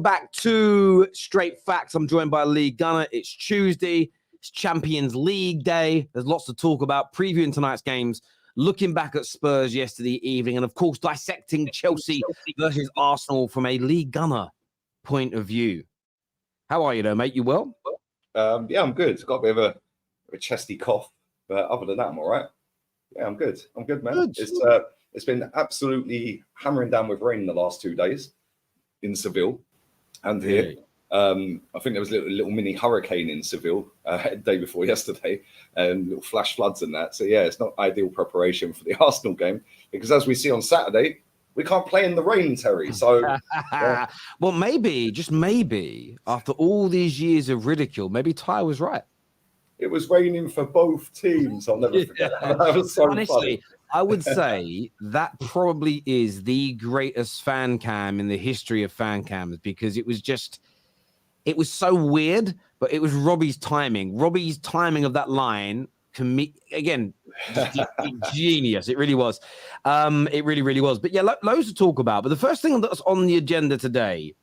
back to Straight Facts. I'm joined by Lee Gunner. It's Tuesday. It's Champions League day. There's lots to talk about. Previewing tonight's games, looking back at Spurs yesterday evening, and of course, dissecting Chelsea versus Arsenal from a Lee Gunner point of view. How are you, though, mate? You well? Yeah, I'm good. Got a bit of a chesty cough, but other than that, I'm all right. Yeah, I'm good. I'm good, man. Good. It's been absolutely hammering down with rain the last 2 days in Seville and here. I think there was a little mini hurricane in Seville the day before yesterday, and little flash floods and that. So yeah, it's not ideal preparation for the Arsenal game, because as we see on Saturday, we can't play in the rain, Terry. So, yeah. Well, maybe, just maybe, after all these years of ridicule, maybe Ty was right. It was raining for both teams. I'll never forget that. That was so honestly funny. I would say that probably is the greatest fan cam in the history of fan cams, because it was so weird, but it was Robbie's timing. Robbie's timing of that line, again, genius. It really was. It really, really was. But yeah, loads to talk about. But the first thing that's on the agenda today,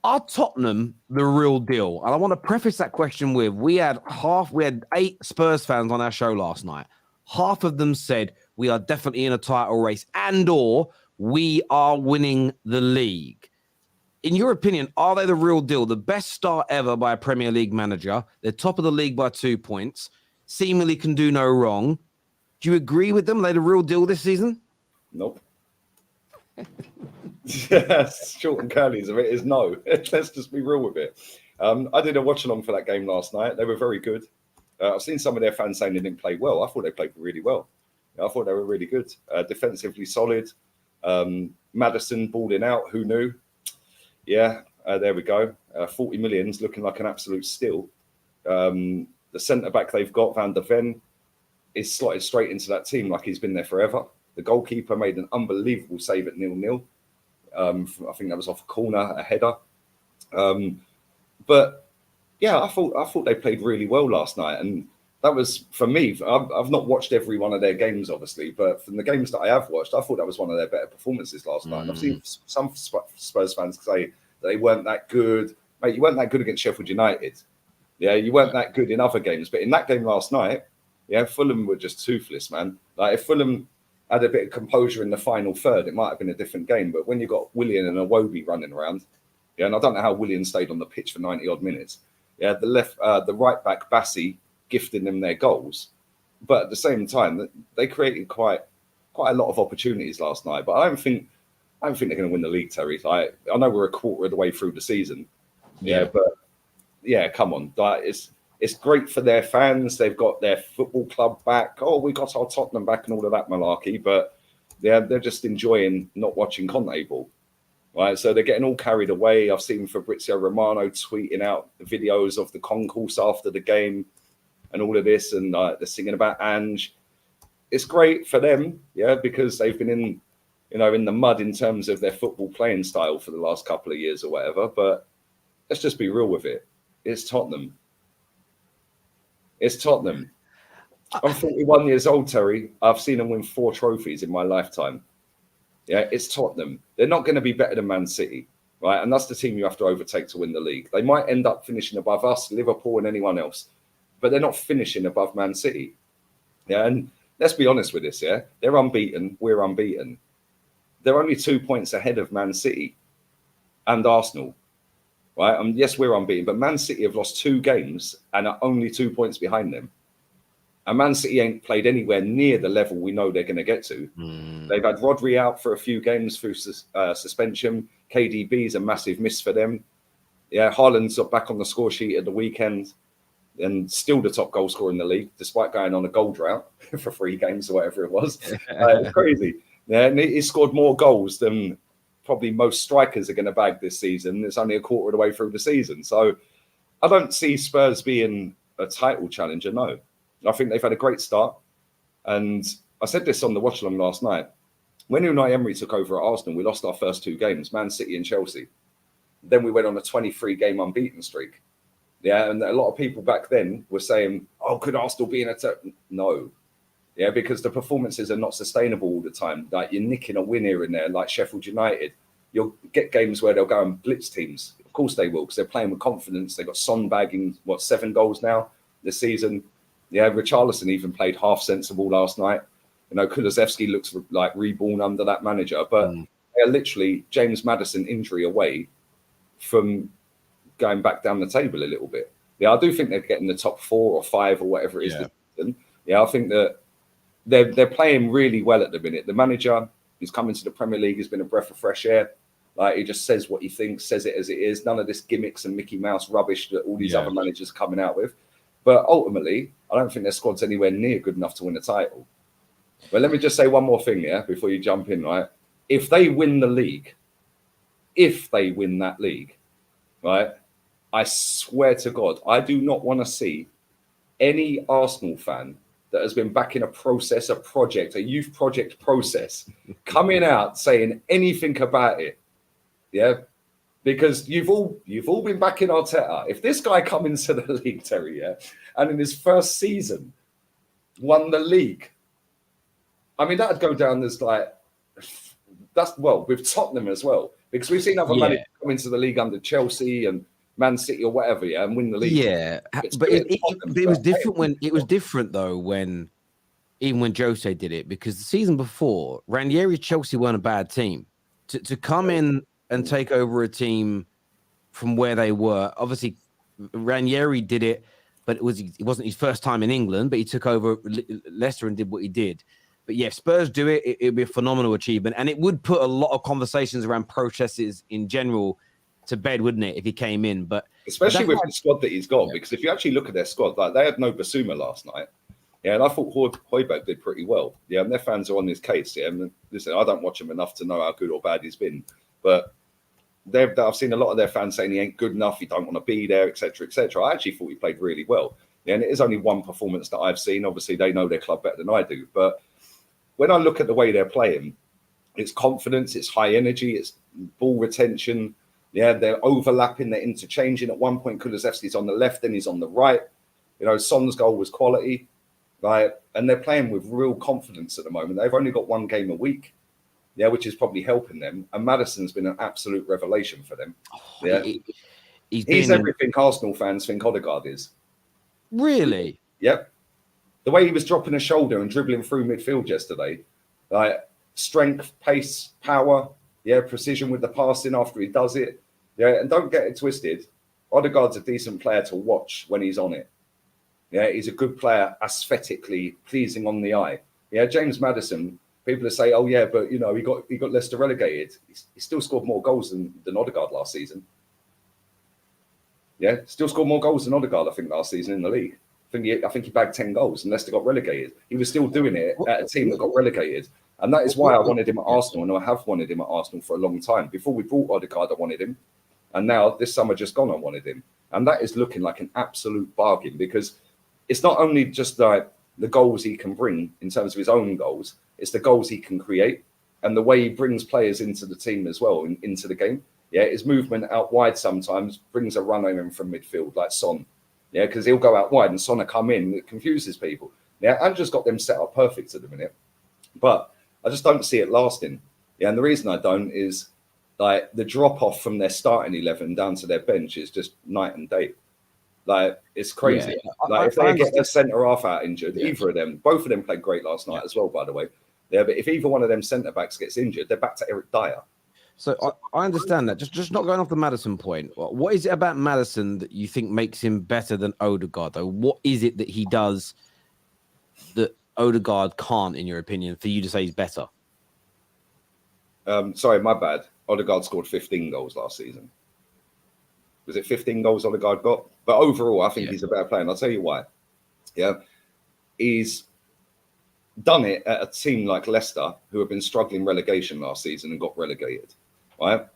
are Tottenham the real deal? And I want to preface that question with, we had 8 Spurs fans on our show last night. Half of them said we are definitely in a title race and/or we are winning the league. In your opinion, are they the real deal? The best start ever by a Premier League manager. They're top of the league by 2 points. Seemingly can do no wrong. Do you agree with them? Are they the real deal this season? Nope. Yes, short and curlies of it is no. Let's just be real with it. I did a watch along for that game last night. They were very good. I've seen some of their fans saying they didn't play well. I thought they played really well. I thought they were really good. Defensively solid. Maddison balling out. Who knew? Yeah, there we go. 40 million's looking like an absolute steal. The centre-back they've got, Van der Ven, is slotted straight into that team like he's been there forever. The goalkeeper made an unbelievable save at 0-0. I think that was off a corner, a header. But yeah, I thought they played really well last night, and that was, for me, I've not watched every one of their games, obviously, but from the games that I have watched, I thought that was one of their better performances last night. And I've seen some Spurs fans say that they weren't that good. Mate, you weren't that good against Sheffield United. Yeah, you weren't that good in other games, but in that game last night, yeah, Fulham were just toothless, man. Like, if Fulham had a bit of composure in the final third, it might have been a different game. But when you got Willian and Iwobi running around, yeah, and I don't know how Willian stayed on the pitch for 90 odd minutes. Yeah, the right back Bassi gifting them their goals, but at the same time, they created quite a lot of opportunities last night. But I don't think they're going to win the league, Terry. I know we're a quarter of the way through the season, yeah, but yeah, come on, it's great for their fans. They've got their football club back. Oh, we got our Tottenham back and all of that malarkey, but they're just enjoying not watching Conte ball. Right, so they're getting all carried away. I've seen Fabrizio Romano tweeting out the videos of the concourse after the game and all of this, and they're singing about Ange. It's great for them, yeah, because they've been in the mud in terms of their football playing style for the last couple of years or whatever. But let's just be real with it. It's Tottenham. It's Tottenham. I'm 41 years old, Terry. I've seen them win 4 trophies in my lifetime. Yeah, it's Tottenham. They're not going to be better than Man City, right? And that's the team you have to overtake to win the league. They might end up finishing above us, Liverpool, and anyone else, but they're not finishing above Man City. Yeah, and let's be honest with this, yeah? They're unbeaten, we're unbeaten. They're only 2 points ahead of Man City and Arsenal, right? Yes, we're unbeaten, but Man City have lost 2 games and are only 2 points behind them. And Man City ain't played anywhere near the level we know they're going to get to. They've had Rodri out for a few games through suspension. KDB's a massive miss for them. Yeah, Haaland's back on the score sheet at the weekend and still the top goal scorer in the league, despite going on a goal drought for 3 games or whatever it was. It's crazy. Yeah, and he scored more goals than probably most strikers are going to bag this season. It's only a quarter of the way through the season. So I don't see Spurs being a title challenger, no. I think they've had a great start. And I said this on the watch along last night. When Unai Emery took over at Arsenal, we lost our first 2 games, Man City and Chelsea. Then we went on a 23-game unbeaten streak. Yeah, and a lot of people back then were saying, oh, could Arsenal be in a... No. Yeah, because the performances are not sustainable all the time. Like, you're nicking a win here and there, like Sheffield United. you'll get games where they'll go and blitz teams. Of course they will, because they're playing with confidence. They've got Son bagging, 7 goals now this season. Yeah, Richarlison even played half sensible last night. Kulusevski looks like reborn under that manager, but they're literally James Maddison injury away from going back down the table a little bit. Yeah, I do think they're getting the top 4 or 5 or whatever it is. This season. Yeah, I think that they're playing really well at the minute. The manager who's coming to the Premier League has been a breath of fresh air. Like, he just says what he thinks, says it as it is. None of this gimmicks and Mickey Mouse rubbish that all these other managers are coming out with. But ultimately, I don't think their squad's anywhere near good enough to win a title. But let me just say one more thing, before you jump in, right? If they win the league, right, I swear to God, I do not want to see any Arsenal fan that has been back in a youth project process, coming out saying anything about it. Yeah, because you've all been backing Arteta. If this guy come into the league, Terry, and in his first season won the league, I mean, that'd go down as with Tottenham as well, because we've seen other managers come into the league under Chelsea and Man City or whatever, and win the league. Yeah, but it was different when even when Jose did it, because the season before, Ranieri Chelsea weren't a bad team. To come in and take over a team from where they were, obviously Ranieri did it, but it wasn't his first time in England, but he took over Leicester and did what he did. But yeah, if Spurs do it, it'd be a phenomenal achievement, and it would put a lot of conversations around processes in general to bed, wouldn't it, if he came in? But especially with the squad that he's got, because if you actually look at their squad, like, they had no Basuma last night. Yeah, and I thought Højbjerg did pretty well. Yeah, and their fans are on his case. Yeah, and listen, I don't watch him enough to know how good or bad he's been, but I've seen a lot of their fans saying he ain't good enough, he don't want to be there, etc., etc. I actually thought he played really well. Yeah, and it is only one performance that I've seen. Obviously, they know their club better than I do. But when I look at the way they're playing, it's confidence, it's high energy, it's ball retention. Yeah, they're overlapping, they're interchanging. At one point, Kulusevski's on the left, then he's on the right. Son's goal was quality. Right, and they're playing with real confidence at the moment. They've only got 1 game a week, which is probably helping them. And Maddison's been an absolute revelation for them. Yeah, he's everything Arsenal fans think Odegaard is. Really? Yep. The way he was dropping a shoulder and dribbling through midfield yesterday, like strength, pace, power, precision with the passing after he does it. Yeah, and don't get it twisted. Odegaard's a decent player to watch when he's on it. Yeah, he's a good player, aesthetically pleasing on the eye. Yeah, James Maddison, people say, oh yeah, but he got Leicester relegated. He still scored more goals than Odegaard last season. Yeah, still scored more goals than Odegaard, I think, last season in the league. I think he bagged 10 goals and Leicester got relegated. He was still doing it at a team that got relegated. And that is why I wanted him at Arsenal, and I have wanted him at Arsenal for a long time. Before we brought Odegaard, I wanted him. And now, this summer just gone, I wanted him. And that is looking like an absolute bargain, because it's not only just like the goals he can bring in terms of his own goals, it's the goals he can create and the way he brings players into the team as well, into the game. Yeah, his movement out wide sometimes brings a run in from midfield, like Son. Yeah, because he'll go out wide and Son will come in. It confuses people. Yeah, I've just got them set up perfect at the minute. But I just don't see it lasting. Yeah, and the reason I don't is like the drop-off from their starting 11 down to their bench is just night and day. Like, it's crazy. Yeah. If they get their centre half out injured, either of them, both of them played great last night as well, by the way. Yeah, but if either one of them centre backs gets injured, they're back to Eric Dyer. So I understand that. Just not going off the Maddison point. What is it about Maddison that you think makes him better than Odegaard, though? What is it that he does that Odegaard can't, in your opinion, for you to say he's better? Sorry, my bad. Odegaard scored 15 goals last season. Was it 15 goals Odegaard got? But overall, I think he's a better player. And I'll tell you why. Yeah. He's done it at a team like Leicester, who have been struggling relegation last season and got relegated. Right?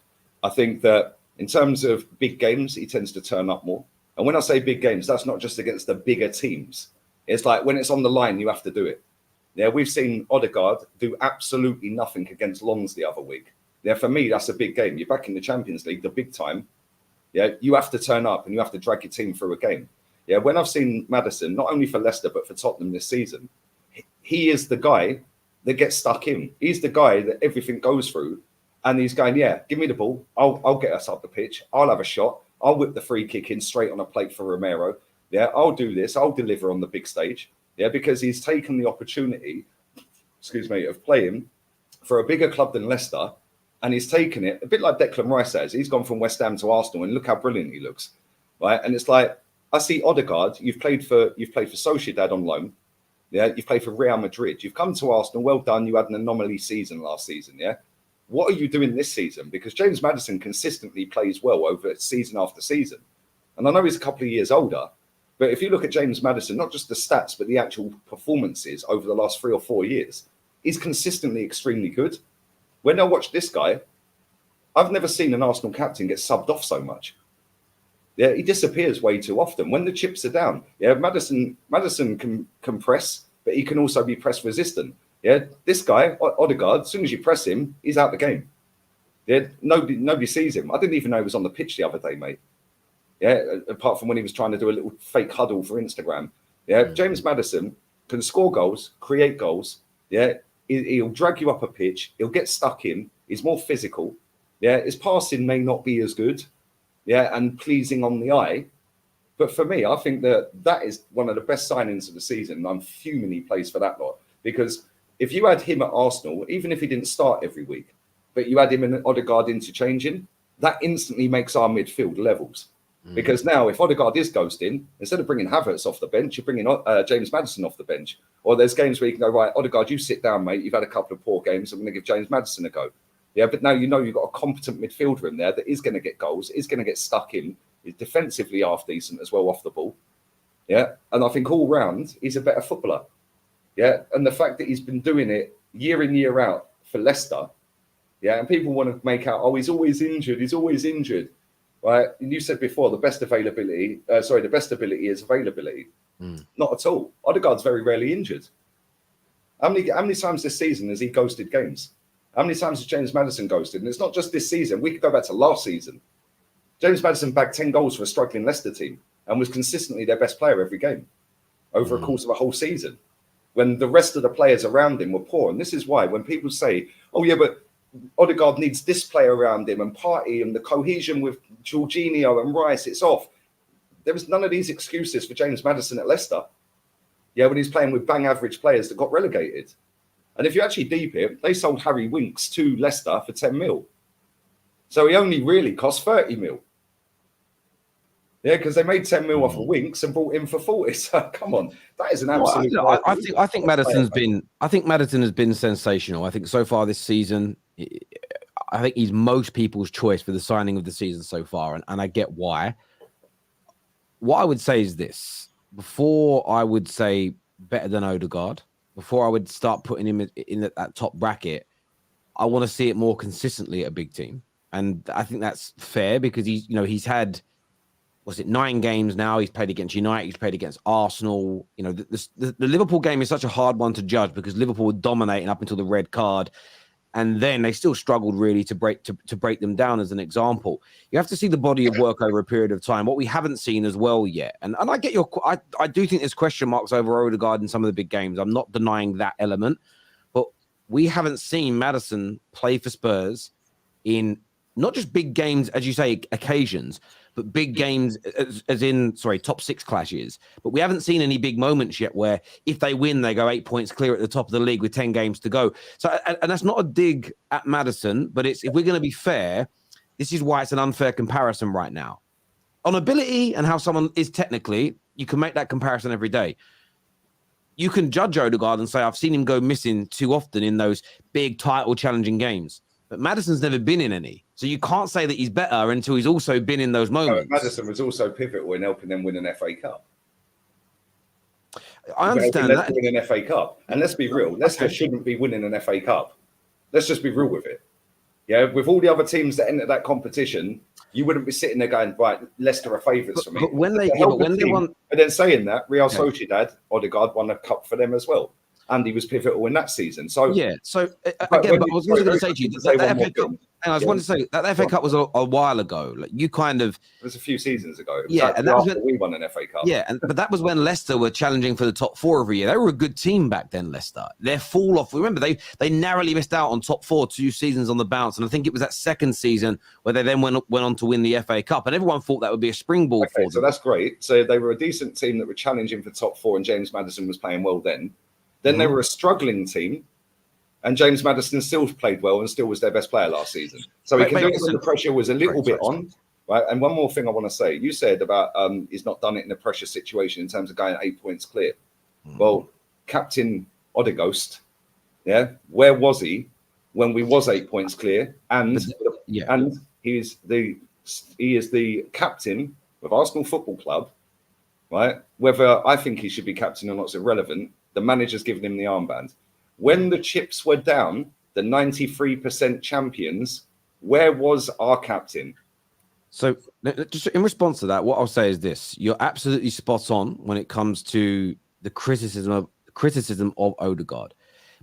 I think that in terms of big games, he tends to turn up more. And when I say big games, that's not just against the bigger teams. It's like when it's on the line, you have to do it. Yeah, we've seen Odegaard do absolutely nothing against Lons the other week. Yeah, for me, that's a big game. You're back in the Champions League, the big time. Yeah, you have to turn up and you have to drag your team through a game. Yeah, when I've seen Maddison, not only for Leicester, but for Tottenham this season, he is the guy that gets stuck in. He's the guy that everything goes through. and he's going, yeah, give me the ball. I'll get us up the pitch. I'll have a shot. I'll whip the free kick in straight on a plate for Romero. Yeah, I'll do this. I'll deliver on the big stage. Yeah, because he's taken the opportunity, of playing for a bigger club than Leicester, and he's taken it a bit like Declan Rice says. He's gone from West Ham to Arsenal, and look how brilliant he looks, right? And it's like, I see Odegaard. You've played for Sociedad on loan. Yeah, you've played for Real Madrid. You've come to Arsenal. Well done. You had an anomaly season last season. Yeah. What are you doing this season? Because James Maddison consistently plays well over season after season. And I know he's a couple of years older, but if you look at James Maddison, not just the stats, but the actual performances over the last 3 or 4 years, he's consistently extremely good. When I watch this guy, I've never seen an Arsenal captain get subbed off so much. Yeah, he disappears way too often when the chips are down. Yeah, Maddison can press, but he can also be press resistant. Yeah, this guy, Odegaard, as soon as you press him, he's out the game. Yeah, nobody sees him. I didn't even know he was on the pitch the other day, mate. Yeah, apart from when he was trying to do a little fake huddle for Instagram. Yeah, James Maddison can score goals, create goals. Yeah, he'll drag you up a pitch. He'll get stuck in. He's more physical. Yeah, his passing may not be as good. Yeah, and pleasing on the eye. But for me, I think that is one of the best signings of the season. I'm fuming he plays for that lot. Because if you had him at Arsenal, even if he didn't start every week, but you had him and Odegaard interchanging, that instantly makes our midfield levels. Because now if Odegaard is ghosting, instead of bringing Havertz off the bench, you're bringing James Maddison off the bench. Or there's games where you can go, right, Odegaard, you sit down, mate. You've had a couple of poor games. I'm going to give James Maddison a go. Yeah, but now you know you've got a competent midfielder in there that is going to get goals, is going to get stuck in, is defensively half decent as well off the ball. Yeah, and I think all round he's a better footballer. Yeah, and the fact that he's been doing it year in, year out for Leicester. Yeah, and people want to make out, oh, he's always injured. Right? And you said before the best ability is availability. Not at all. Odegaard's very rarely injured. How many times this season has he ghosted games? How many times has James Maddison ghosted? And it's not just this season. We could go back to last season. James Maddison bagged 10 goals for a struggling Leicester team and was consistently their best player every game over a course of a whole season when the rest of the players around him were poor. And this is why when people say, oh, yeah, but Odegaard needs this player around him and Partey and the cohesion with Jorginho and Rice, it's off. There was none of these excuses for James Maddison at Leicester. Yeah, when he's playing with bang average players that got relegated. And if you actually deep it, they sold Harry Winks to Leicester for 10 mil. So he only really cost 30 mil. Yeah, because they made 10 mil off of Winks and brought him for 40. So come on, that is an absolute. Well, I think Maddison has been sensational. I think so far this season, I think he's most people's choice for the signing of the season so far, and I get why. What I would say is this: before I would say better than Odegaard, before I would start putting him in that top bracket, I want to see it more consistently at a big team, and I think that's fair because he's had. Was it 9 games now? He's played against United. He's played against Arsenal. The Liverpool game is such a hard one to judge because Liverpool were dominating up until the red card, and then they still struggled really to break them down. As an example, you have to see the body of work over a period of time. What we haven't seen as well yet, and I get I do think there's question marks over Odegaard in some of the big games. I'm not denying that element, but we haven't seen Maddison play for Spurs in not just big games, as you say, occasions, but big games as in, top 6 clashes. But we haven't seen any big moments yet where if they win, they go 8 points clear at the top of the league with 10 games to go. So, and that's not a dig at Maddison, but if we're going to be fair, this is why it's an unfair comparison right now. On ability and how someone is technically, you can make that comparison every day. You can judge Odegaard and say, I've seen him go missing too often in those big title challenging games. But Maddison's never been in any. So you can't say that he's better until he's also been in those moments. Maddison was also pivotal in helping them win an FA Cup. I understand that. Win an FA Cup. And let's be real, Leicester shouldn't be winning an FA Cup. Let's just be real with it. Yeah, with all the other teams that enter that competition, you wouldn't be sitting there going, right, Leicester are favourites for me. But when they won... But then saying that, Real Sociedad, Odegaard won a cup for them as well. and he was pivotal in that season. So yeah. So again, but I was also going to say to you that one FA Cup, and I just wanted to say that FA Cup was a while ago. Like you kind of, it was a few seasons ago. It was yeah, and that was after we won an FA Cup. Yeah, but that was when Leicester were challenging for the top 4 every year. They were a good team back then, Leicester. Their fall off. Remember, they narrowly missed out on top 4 2 seasons on the bounce, and I think it was that second season where they then went on to win the FA Cup, and everyone thought that would be a springboard for them. So that's great. So they were a decent team that were challenging for top 4, and James Maddison was playing well then. Then they were a struggling team, and James Maddison still played well and still was their best player last season. So he can do it when the pressure was a little bit on. Right. And one more thing I want to say. You said about he's not done it in a pressure situation in terms of going 8 points clear. Well, Captain Odegaard, yeah, where was he when we was 8 points clear? And he is the captain of Arsenal Football Club, right? Whether I think he should be captain or not is irrelevant. The manager's given him the armband. When the chips were down, the 93% champions, where was our captain? So just in response to that, what I'll say is this. You're absolutely spot on when it comes to the criticism of Odegaard.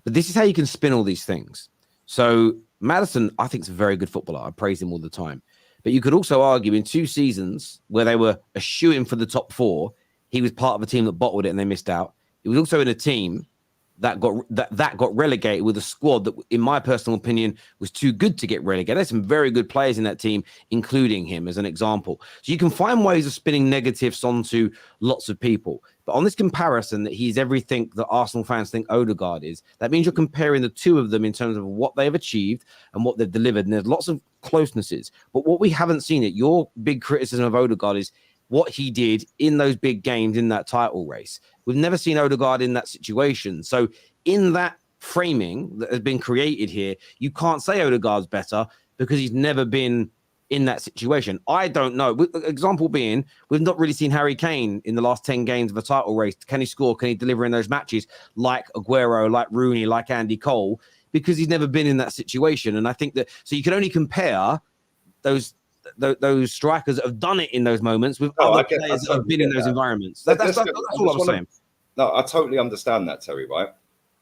But this is how you can spin all these things. So Maddison, I think, is a very good footballer. I praise him all the time. But you could also argue in 2 seasons where they were a shoo-in for the top 4, he was part of a team that bottled it and they missed out. He was also in a team that got relegated with a squad that, in my personal opinion, was too good to get relegated. There's some very good players in that team, including him as an example. So you can find ways of spinning negatives onto lots of people. But on this comparison that he's everything that Arsenal fans think Odegaard is, that means you're comparing the 2 of them in terms of what they've achieved and what they've delivered. And there's lots of closenesses. But what we haven't seen it, your big criticism of Odegaard is what he did in those big games in that title race. We've never seen Odegaard in that situation. So in that framing that has been created here, you can't say Odegaard's better because he's never been in that situation. I don't know. Example being, we've not really seen Harry Kane in the last 10 games of a title race. Can he score? Can he deliver in those matches like Aguero, like Rooney, like Andy Cole? Because he's never been in that situation. And I think that, so you can only compare those strikers that have done it in those moments with other players that have been in those environments. That's all I'm saying. No, I totally understand that, Terry, right?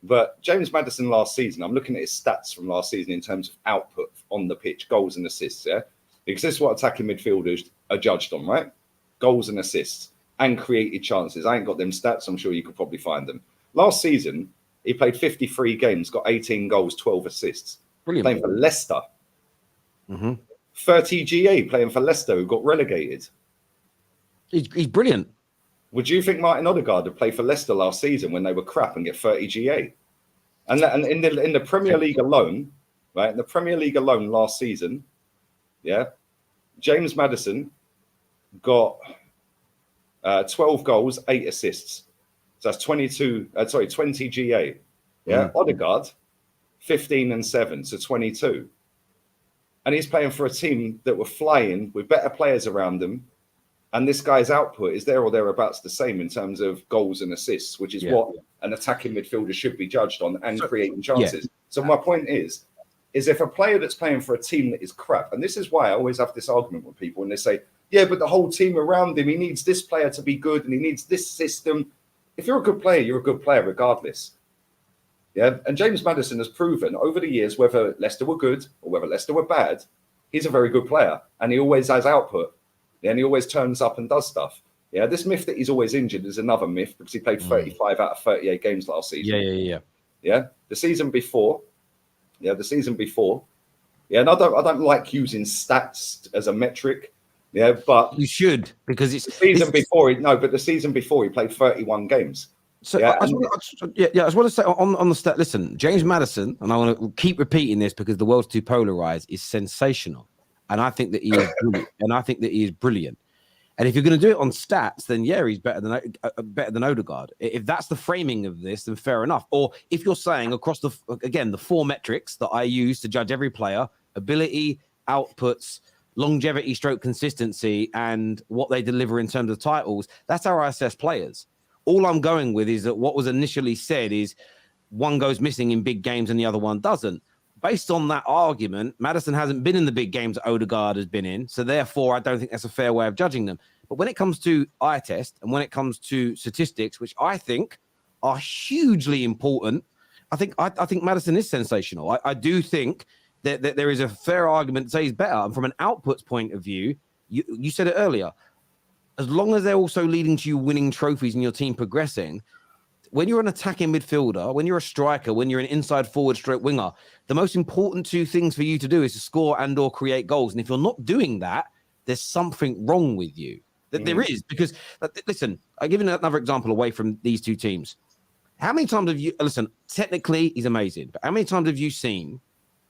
But James Maddison last season, I'm looking at his stats from last season in terms of output on the pitch, goals and assists, yeah? Because this is what attacking midfielders are judged on, right? Goals and assists and created chances. I ain't got them stats. I'm sure you could probably find them. Last season, he played 53 games, got 18 goals, 12 assists. Brilliant. Playing for Leicester. 30 GA playing for Leicester, who got relegated. He's brilliant. Would you think Martin Odegaard would play for Leicester last season when they were crap and get 30 GA? And in the Premier League alone, right? In the Premier League alone last season, yeah, James Maddison got 12 goals, 8 assists. So that's 20 GA. Yeah, Odegaard, 15 and 7, so 22. And he's playing for a team that were flying with better players around them. And this guy's output is there or thereabouts the same in terms of goals and assists, which is what an attacking midfielder should be judged on and creating chances. So my point is if a player that's playing for a team that is crap, and this is why I always have this argument with people when they say, yeah, but the whole team around him, he needs this player to be good and he needs this system. If you're a good player, you're a good player regardless. Yeah, and James Maddison has proven over the years, whether Leicester were good or whether Leicester were bad, he's a very good player and he always has output. Yeah, and he always turns up and does stuff. Yeah, this myth that he's always injured is another myth because he played 35 out of 38 games last season. Yeah, the season before. Yeah, and I don't like using stats as a metric. Yeah, but you should, because it's the season before. But the season before he played 31 games. So I just want to say on the stat. Listen, James Maddison, and I want to keep repeating this because the world's too polarized, is sensational, and I think that he is brilliant. And if you're going to do it on stats, then he's better than Odegaard. If that's the framing of this, then fair enough. Or if you're saying across the 4 metrics that I use to judge every player: ability, outputs, longevity, consistency, and what they deliver in terms of titles, that's how I assess players. All I'm going with is that what was initially said is one goes missing in big games and the other one doesn't. Based on that argument, Maddison hasn't been in the big games that Odegaard has been in. So therefore, I don't think that's a fair way of judging them. But when it comes to eye test and when it comes to statistics, which I think are hugely important. I think Maddison is sensational. I do think that there is a fair argument to say he's better. And from an outputs point of view, you said it earlier, as long as they're also leading to you winning trophies and your team progressing, when you're an attacking midfielder, when you're a striker, when you're an inside forward stroke winger, the most important two things for you to do is to score and or create goals. And if you're not doing that, there's something wrong with you. That there is, because listen, I'll give you another example away from these two teams. How many times have you, listen, technically he's amazing, but how many times have you seen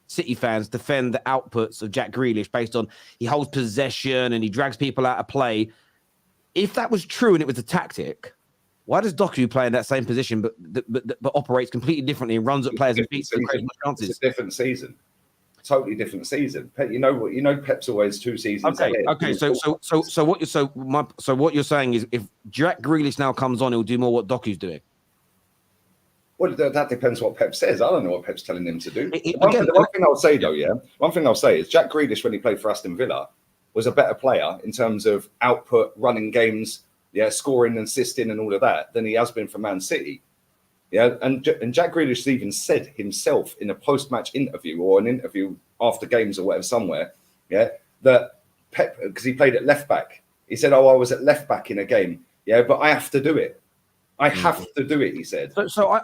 City fans defend the outputs of Jack Grealish based on he holds possession and he drags people out of play? If that was true and it was a tactic, why does Doku play in that same position but operates completely differently and runs at players and beats and creates more chances? It's a different season. Totally different season. You know Pep's always 2 seasons ahead. Okay. So what you're saying is if Jack Grealish now comes on, he'll do more what Doku's doing. Well, that depends what Pep says. I don't know what Pep's telling him to do. One thing I'll say though, one thing I'll say is Jack Grealish, when he played for Aston Villa, was a better player in terms of output, running games, scoring and assisting and all of that than he has been for Man City. Yeah, and Jack Grealish even said himself in a post-match interview or an interview after games or whatever somewhere, that Pep, because he played at left back, he said, "Oh, I was at left back in a game, but I have to do it. I have to do it," he said. I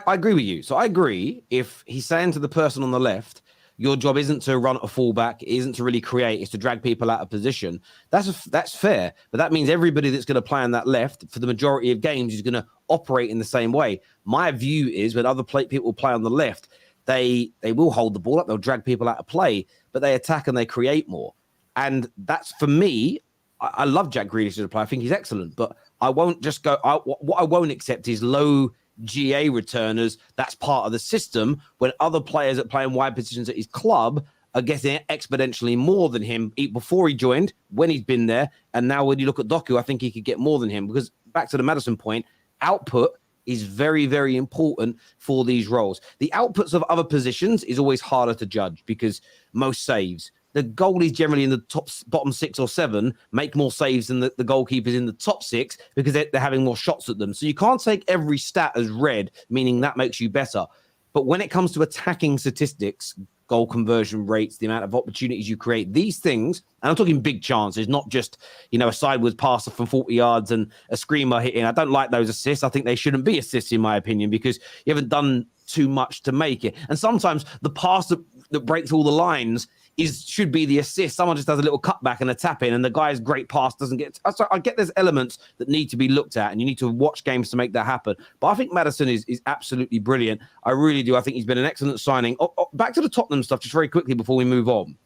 agree with you. So I agree if he's saying to the person on the left, your job isn't to run a fullback, it isn't to really create, it's to drag people out of position. That's fair. But that means everybody that's going to play on that left for the majority of games is going to operate in the same way. My view is when other people play on the left, they will hold the ball up, they'll drag people out of play, but they attack and they create more. And that's, for me, I love Jack Grealish as a player. I think he's excellent, but I won't just go. What I won't accept is low GA returners. That's part of the system when other players that play in wide positions at his club are getting exponentially more than him before he joined, when he's been there. And now when you look at Doku, I think he could get more than him, because back to the Maddison point, output is very, very important for these roles. The outputs of other positions is always harder to judge because most saves. The goalies generally in the bottom 6 or 7 make more saves than the goalkeepers in the top 6 because they're having more shots at them. So you can't take every stat as red, meaning that makes you better. But when it comes to attacking statistics, goal conversion rates, the amount of opportunities you create, these things, and I'm talking big chances, not just, a sideways pass from 40 yards and a screamer hitting. I don't like those assists. I think they shouldn't be assists, in my opinion, because you haven't done too much to make it. And sometimes the pass that breaks all the lines should be the assist. Someone just does a little cutback and a tap in, and the guy's great pass doesn't get. So I get there's elements that need to be looked at, and you need to watch games to make that happen. But I think Maddison is absolutely brilliant. I really do. I think he's been an excellent signing. Back to the Tottenham stuff, just very quickly before we move on.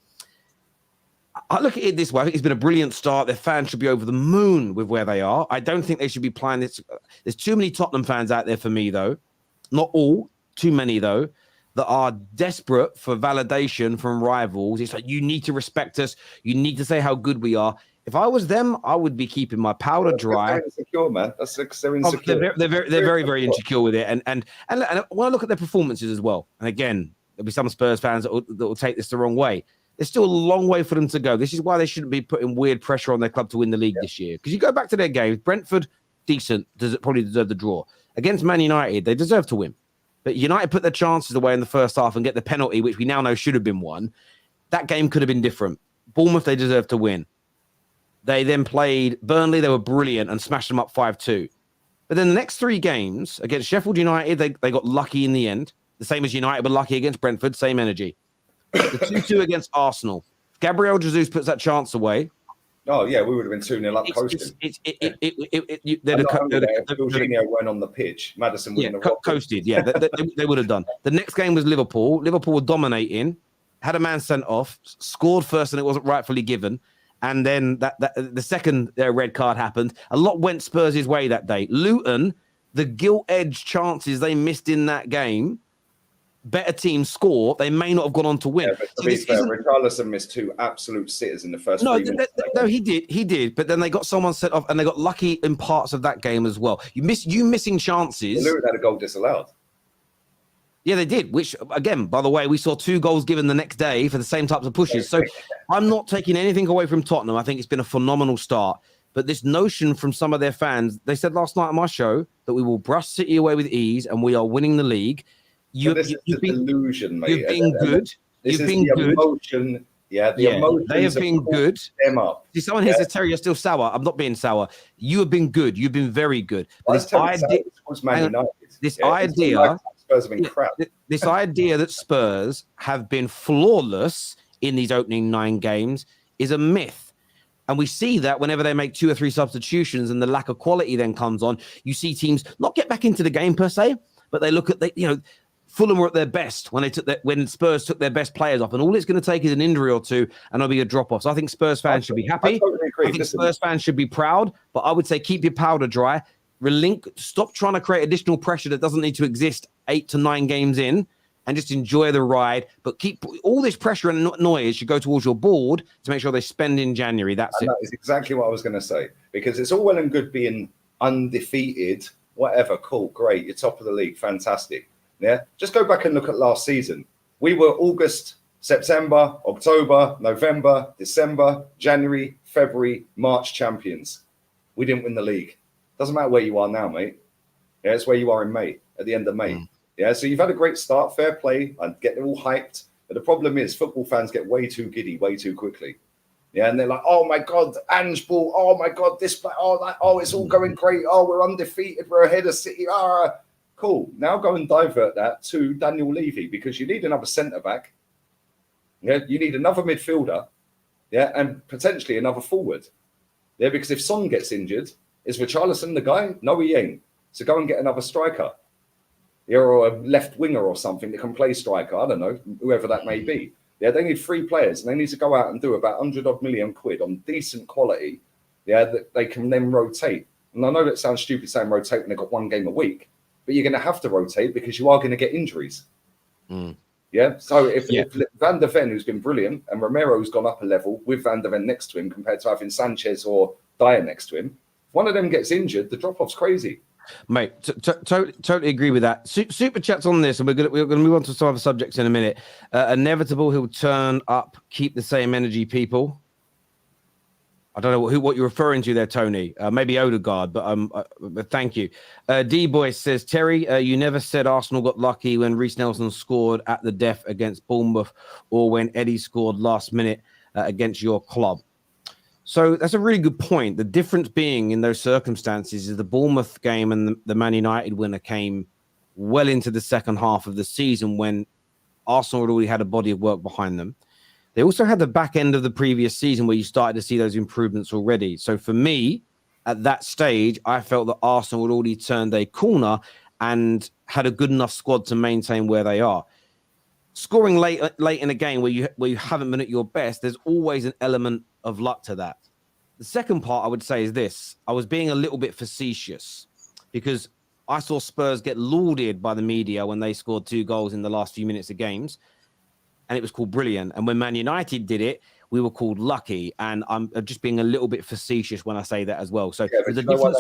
I look at it this way. I think it's been a brilliant start. Their fans should be over the moon with where they are. I don't think they should be playing this. There's too many Tottenham fans out there for me, though. Not all, too many, though, that are desperate for validation from rivals. It's like, you need to respect us. You need to say how good we are. If I was them, I would be keeping my powder dry. They're insecure, man. They're insecure. They're very, very insecure with it. And when I look at their performances as well, and again, there'll be some Spurs fans that will take this the wrong way. There's still a long way for them to go. This is why they shouldn't be putting weird pressure on their club to win the league this year. Because you go back to their games, Brentford, decent, probably deserve the draw. Against Man United, they deserve to win. But United put their chances away in the first half and get the penalty, which we now know should have been won. That game could have been different. Bournemouth, they deserved to win. They then played Burnley. They were brilliant and smashed them up 5-2. But then the next 3 games against Sheffield United, they got lucky in the end. The same as United were lucky against Brentford, same energy. The 2-2 against Arsenal. Gabriel Jesus puts that chance away. Oh, yeah, we would have been 2-0 up coasting. Jorginho went on the pitch. Maddison wouldn't have coasted. Yeah, they would have done. The next game was Liverpool. Liverpool were dominating, had a man sent off, scored first and it wasn't rightfully given. And then the second red card happened. A lot went Spurs' way that day. Luton, the gilt-edged chances they missed in that game, better teams score, they may not have gone on to win. Yeah, but to be fair, Richarlison missed 2 absolute sitters in the first 3 minutes. No, he did. But then they got someone sent off, and they got lucky in parts of that game as well. You missing chances. Luton had a goal disallowed. Yeah, they did. Which, again, by the way, we saw 2 goals given the next day for the same types of pushes. So I'm not taking anything away from Tottenham. I think it's been a phenomenal start. But this notion from some of their fans, they said last night on my show that we will brush City away with ease and we are winning the league. This is the delusion, mate. You've been good. This is the emotion. Yeah, the emotions. They have been good. Them up. See, someone here says, Terry, you're still sour. I'm not being sour. You have been good. You've been very good. But this idea Spurs have been crap. This idea that Spurs have been flawless in these opening 9 games is a myth. And we see that whenever they make 2 or 3 substitutions and the lack of quality then comes on, you see teams not get back into the game per se, but they look at Fulham were at their best when Spurs took their best players off, and all it's going to take is an injury or two, and there'll be a drop-off. So I think Spurs fans should be happy. I totally agree. I think Spurs fans should be proud, but I would say keep your powder dry. Stop trying to create additional pressure that doesn't need to exist 8 to 9 games in, and just enjoy the ride. But keep all this pressure and noise should go towards your board to make sure they spend in January. That's it. That is exactly what I was going to say, because it's all well and good being undefeated, whatever, cool, great, you're top of the league, fantastic. Yeah, just go back and look at last season. We were August, September, October, November, December, January, February, March champions. We didn't win the league. Doesn't matter where you are now, mate. Yeah, it's where you are in May, at the end of May. Yeah, so you've had a great start, fair play, and get them all hyped. But the problem is football fans get way too giddy way too quickly. Yeah, and they're like, oh my God, Ange Ball, oh my God, this play, it's all going great. Oh, we're undefeated, we're ahead of City. Cool. Now go and divert that to Daniel Levy, because you need another centre-back. Yeah, you need another midfielder. Yeah, and potentially another forward. Yeah, because if Son gets injured, is Richarlison the guy? No, he ain't. So go and get another striker. Yeah, or a left winger or something that can play striker. I don't know, whoever that may be. Yeah, they need 3 players, and they need to go out and do about 100 million quid on decent quality. Yeah, that they can then rotate. And I know that sounds stupid saying rotate when they've got 1 game a week, but you're going to have to rotate because you are going to get injuries. Yeah. So if Van der Ven, who's been brilliant, and Romero's gone up a level with Van der Ven next to him compared to having Sanchez or Dyer next to him, if one of them gets injured, the drop-off's crazy. Mate, totally agree with that. Super chats on this, and we're going to move on to some other subjects in a minute. Inevitable, he'll turn up, keep the same energy, people. I don't know what you're referring to there, Tony. Maybe Odegaard, but thank you. D-Boy says, Terry, you never said Arsenal got lucky when Reece Nelson scored at the death against Bournemouth or when Eddie scored last minute against your club. So that's a really good point. The difference being in those circumstances is the Bournemouth game and the Man United winner came well into the second half of the season when Arsenal had already had a body of work behind them. They also had the back end of the previous season where you started to see those improvements already. So for me, at that stage, I felt that Arsenal had already turned a corner and had a good enough squad to maintain where they are. Scoring late in a game where you haven't been at your best, there's always an element of luck to that. The second part I would say is this. I was being a little bit facetious because I saw Spurs get lauded by the media when they scored 2 goals in the last few minutes of games. And it was called brilliant. And when Man United did it, we were called lucky. And I'm just being a little bit facetious when I say that as well. So there's a difference.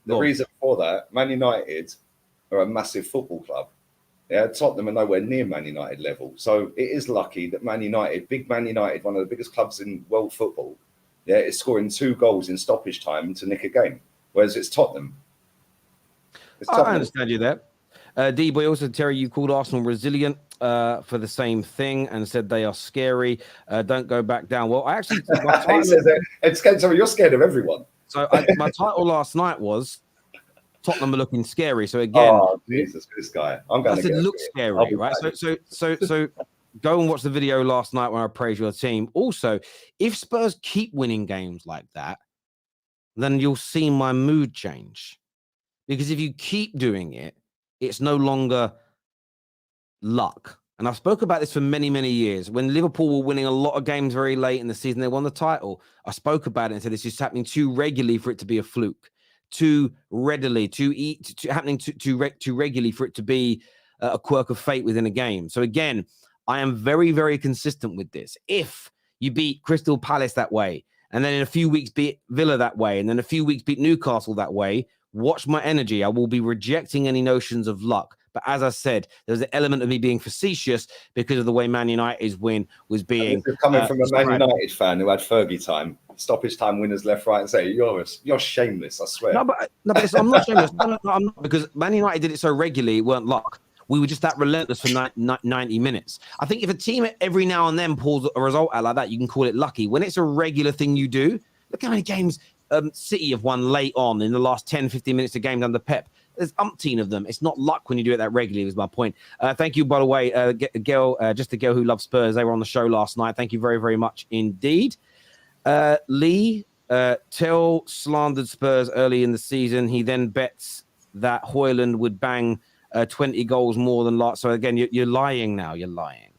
The reason for that, Man United are a massive football club. Yeah, Tottenham are nowhere near Man United level. So it is lucky that Man United, big Man United, one of the biggest clubs in world football, is scoring 2 goals in stoppage time to nick a game. Whereas it's Tottenham. I understand you there. D-Boy also, Terry, you called Arsenal resilient for the same thing and said they are scary. Don't go back down. Well, I actually... you're scared of everyone. So my title last night was Tottenham are looking scary. So again... Oh, Jesus, this guy. I'm going to get... look scary, right? So go and watch the video last night when I praised your team. Also, if Spurs keep winning games like that, then you'll see my mood change. Because if you keep doing it, it's no longer luck. And I've spoke about this for many, many years. When Liverpool were winning a lot of games very late in the season, they won the title. I spoke about it and said this is happening too regularly for it to be a fluke, too readily, happening too regularly for it to be a quirk of fate within a game. So again, I am very, very consistent with this. If you beat Crystal Palace that way, and then in a few weeks beat Villa that way, and then a few weeks beat Newcastle that way, watch my energy. I will be rejecting any notions of luck. But as I said, there's an element of me being facetious because of the way Man United's win was being coming from a Man described. United fan who had Fergie time, stoppage time winners left, right, and say you're shameless. I swear. No, but I'm not shameless. No, I'm not, because Man United did it so regularly, it weren't luck. We were just that relentless for 90 minutes. I think if a team every now and then pulls a result out like that, you can call it lucky. When it's a regular thing you do, look how many games City have won late on in the last 10, 15 minutes of games under Pep. There's umpteen of them. It's not luck when you do it that regularly, is my point. Thank you, by the way, just a girl who loves Spurs. They were on the show last night. Thank you very, very much indeed. Lee, Tell slandered Spurs early in the season. He then bets that Højlund would bang 20 goals more than last. So again, you're lying now. You're lying.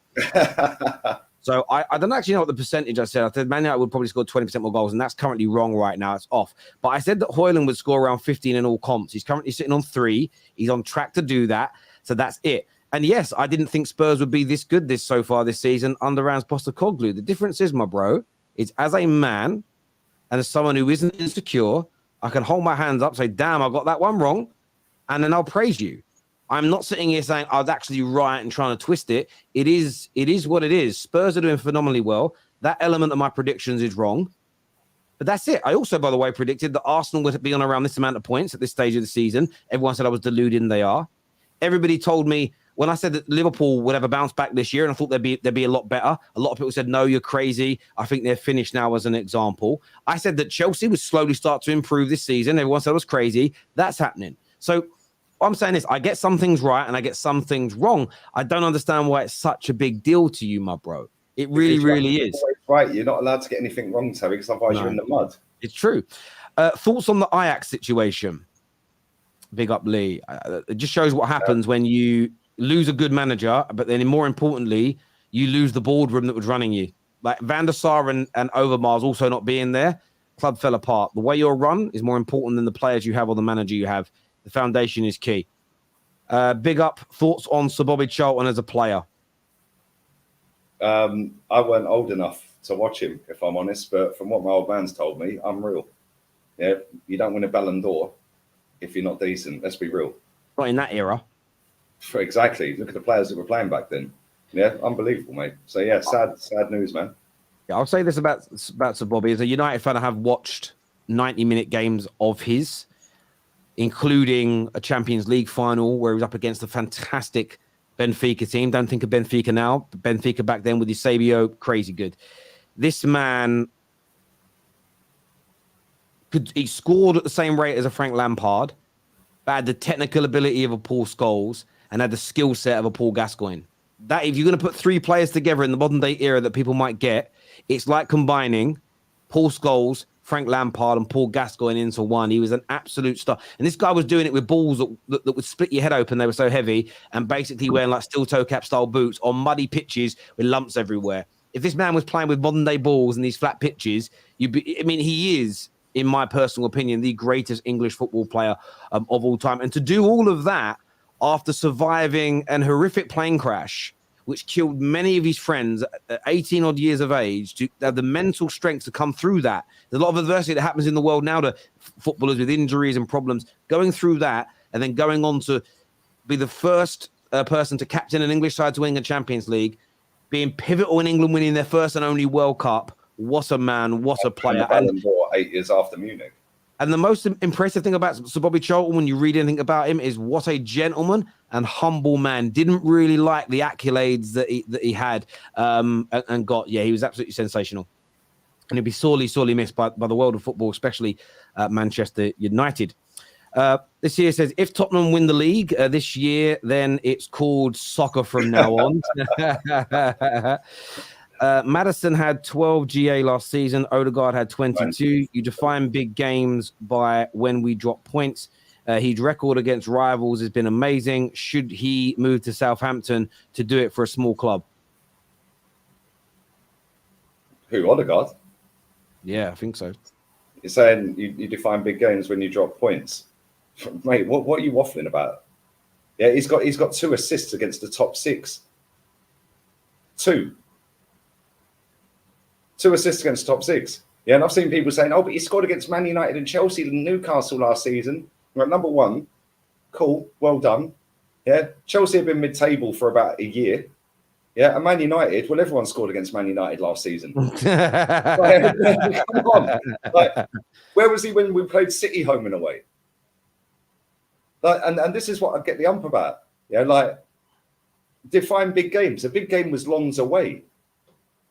So I don't actually know what the percentage I said. I said Man United would probably score 20% more goals, and that's currently wrong right now. It's off. But I said that Højlund would score around 15 in all comps. He's currently sitting on 3. He's on track to do that. So that's it. And yes, I didn't think Spurs would be this good so far this season under Rams Postecoglou. The difference is, my bro, is as a man and as someone who isn't insecure, I can hold my hands up, say, damn, I got that one wrong, and then I'll praise you. I'm not sitting here saying I was actually right and trying to twist it. It is what it is. Spurs are doing phenomenally well. That element of my predictions is wrong. But that's it. I also, by the way, predicted that Arsenal would be on around this amount of points at this stage of the season. Everyone said I was deluded, and they are. Everybody told me when I said that Liverpool would have a bounce back this year, and I thought they'd be a lot better. A lot of people said, no, you're crazy. I think they're finished now, as an example. I said that Chelsea would slowly start to improve this season. Everyone said I was crazy. That's happening. So I'm saying this, I get some things right and I get some things wrong. I don't understand why it's such a big deal to you, my bro. It really, really is. Right. You're not allowed to get anything wrong, Terry, because otherwise you're in the mud. It's true. Thoughts on the Ajax situation? Big up, Lee. It just shows what happens when you lose a good manager, but then more importantly, you lose the boardroom that was running you. Like Van der Sar and Overmars also not being there, club fell apart. The way you're run is more important than the players you have or the manager you have. The foundation is key. Big up. Thoughts on Sir Bobby Charlton as a player? I weren't old enough to watch him, if I'm honest, but from what my old man's told me, unreal. Yeah, you don't win a Ballon d'Or if you're not decent. Let's be real. Not in that era. Exactly. Look at the players that were playing back then. Yeah, unbelievable, mate. So yeah, sad news, man. Yeah, I'll say this about Sir Bobby. As a United fan, I have watched 90-minute games of his, including a Champions League final where he was up against a fantastic Benfica team. Don't think of Benfica now, but Benfica back then with Eusebio, crazy good. This man, he scored at the same rate as a Frank Lampard, but had the technical ability of a Paul Scholes and had the skill set of a Paul Gascoigne. That if you're going to put 3 players together in the modern day era that people might get, it's like combining Paul Scholes, Frank Lampard and Paul Gascoigne into one. He was an absolute star. And this guy was doing it with balls that would split your head open. They were so heavy, and basically wearing like steel toe cap style boots on muddy pitches with lumps everywhere. If this man was playing with modern day balls and these flat pitches, he is, in my personal opinion, the greatest English football player of all time. And to do all of that after surviving an horrific plane crash, which killed many of his friends at 18 odd years of age, to have the mental strength to come through that. There's a lot of adversity that happens in the world now to footballers with injuries and problems. Going through that and then going on to be the first person to captain an English side to win a Champions League, being pivotal in England winning their first and only World Cup. What a man, what a player. And 8 years after Munich. And the most impressive thing about Sir Bobby Charlton, when you read anything about him, is what a gentleman and humble man. Didn't really like the accolades that he had and got. Yeah, he was absolutely sensational. And he'd be sorely, sorely missed by the world of football, especially Manchester United. This year says, if Tottenham win the league this year, then it's called soccer from now on. Maddison had 12 GA last season. Odegaard had 22. You define big games by when we drop points. His record against rivals has been amazing. Should he move to Southampton to do it for a small club? Who, Odegaard? Yeah, I think so. You're saying you define big games when you drop points. Mate, what are you waffling about? Yeah, he's got 2 assists against the top 6. 2 assists against top 6. Yeah, and I've seen people saying, oh, but he scored against Man United and Chelsea and Newcastle last season. Right, number 1, cool, well done. Yeah, Chelsea have been mid-table for about a year. Yeah, and Man United, well, everyone scored against Man United last season. Like, come on. Like, where was he when we played City home and away? Like, and this is what I get the ump about. Yeah, like, define big games. A big game was Lens away.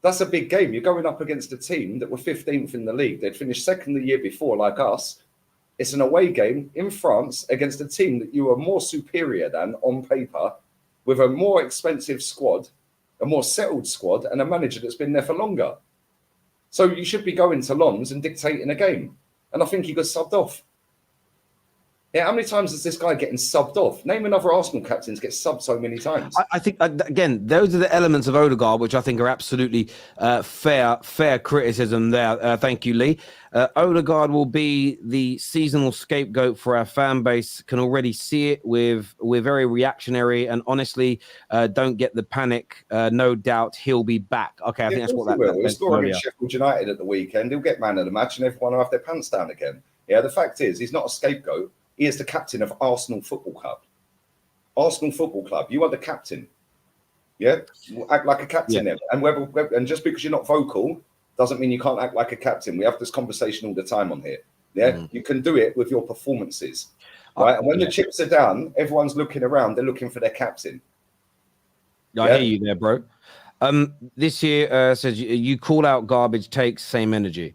That's a big game. You're going up against a team that were 15th in the league. They'd finished second the year before, like us. It's an away game in France against a team that you are more superior than on paper, with a more expensive squad, a more settled squad, and a manager that's been there for longer. So you should be going to Lens and dictating a game. And I think he got subbed off. Yeah, how many times is this guy getting subbed off? Name another Arsenal captain to get subbed so many times. I think, again, those are the elements of Odegaard, which I think are absolutely fair criticism there. Thank you, Lee. Odegaard will be the seasonal scapegoat for our fan base. Can already see it. We're very reactionary, and honestly, don't get the panic. No doubt he'll be back. Okay, I think that's what that will. He'll score against Sheffield United at the weekend. He'll get man of the match, and everyone will have their pants down again. Yeah, the fact is, he's not a scapegoat. He is the captain of Arsenal Football Club. Arsenal Football Club. You are the captain. Yeah, act like a captain then. And just because you're not vocal doesn't mean you can't act like a captain. We have this conversation all the time on here. Yeah, you can do it with your performances, right? And when the chips are down, everyone's looking around. They're looking for their captain. I hear you there, bro. This year says you call out garbage takes, same energy.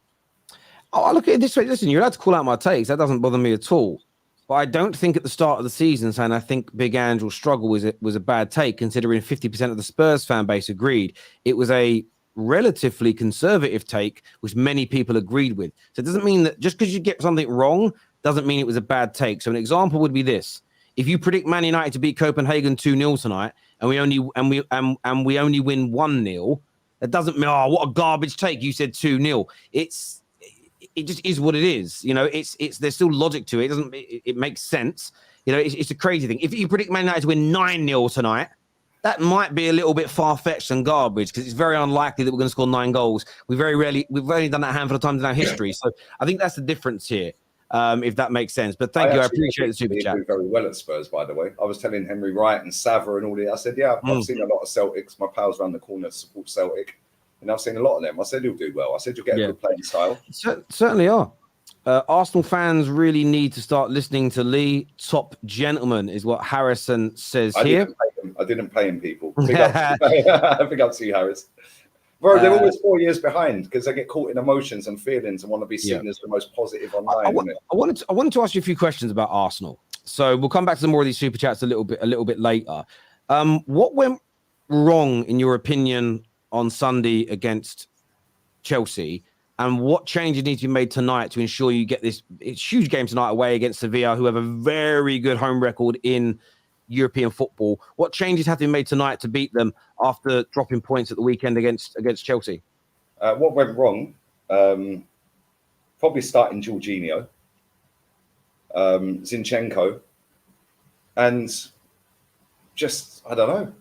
Oh, I look at it this way. Listen, you're allowed to call out my takes. That doesn't bother me at all. But I don't think at the start of the season saying I think Big Ange will struggle was a bad take, considering 50% of the Spurs fan base agreed. It was a relatively conservative take, which many people agreed with. So it doesn't mean that just because you get something wrong doesn't mean it was a bad take. So an example would be this: if you predict Man United to beat Copenhagen 2-0 tonight, and we only win 1-0, that doesn't mean, oh, what a garbage take. You said 2-0. It just is what it is. You know, it's there's still logic to it. It makes sense. You know, it's a crazy thing. If you predict Man United to win 9-0 tonight, that might be a little bit far-fetched and garbage, because it's very unlikely that we're going to score 9 goals. We've only done that a handful of times in our history. So I think that's the difference here, if that makes sense. But thank you. I appreciate the super chat. He did very well at Spurs, by the way. I was telling Henry Wright and Sava and all that. I said, yeah, I've seen a lot of Celtics. My pals around the corner support Celtic. And I've seen a lot of them. I said he'll do well. I said you'll get a good playing style. Certainly are. Arsenal fans really need to start listening to Lee. Top gentleman is what Harrison says here. I didn't pay him, people. Big up to you, Harris. Bro, they're always 4 years behind because they get caught in emotions and feelings and want to be seen as the most positive online. I wanted to ask you a few questions about Arsenal. So we'll come back to some more of these super chats a little bit later. What went wrong, in your opinion, on Sunday against Chelsea, and what changes need to be made tonight to ensure you get this huge game tonight away against Sevilla, who have a very good home record in European football? What changes have to be made tonight to beat them after dropping points at the weekend against Chelsea? What went wrong? Probably starting Jorginho, Zinchenko, and just, I don't know.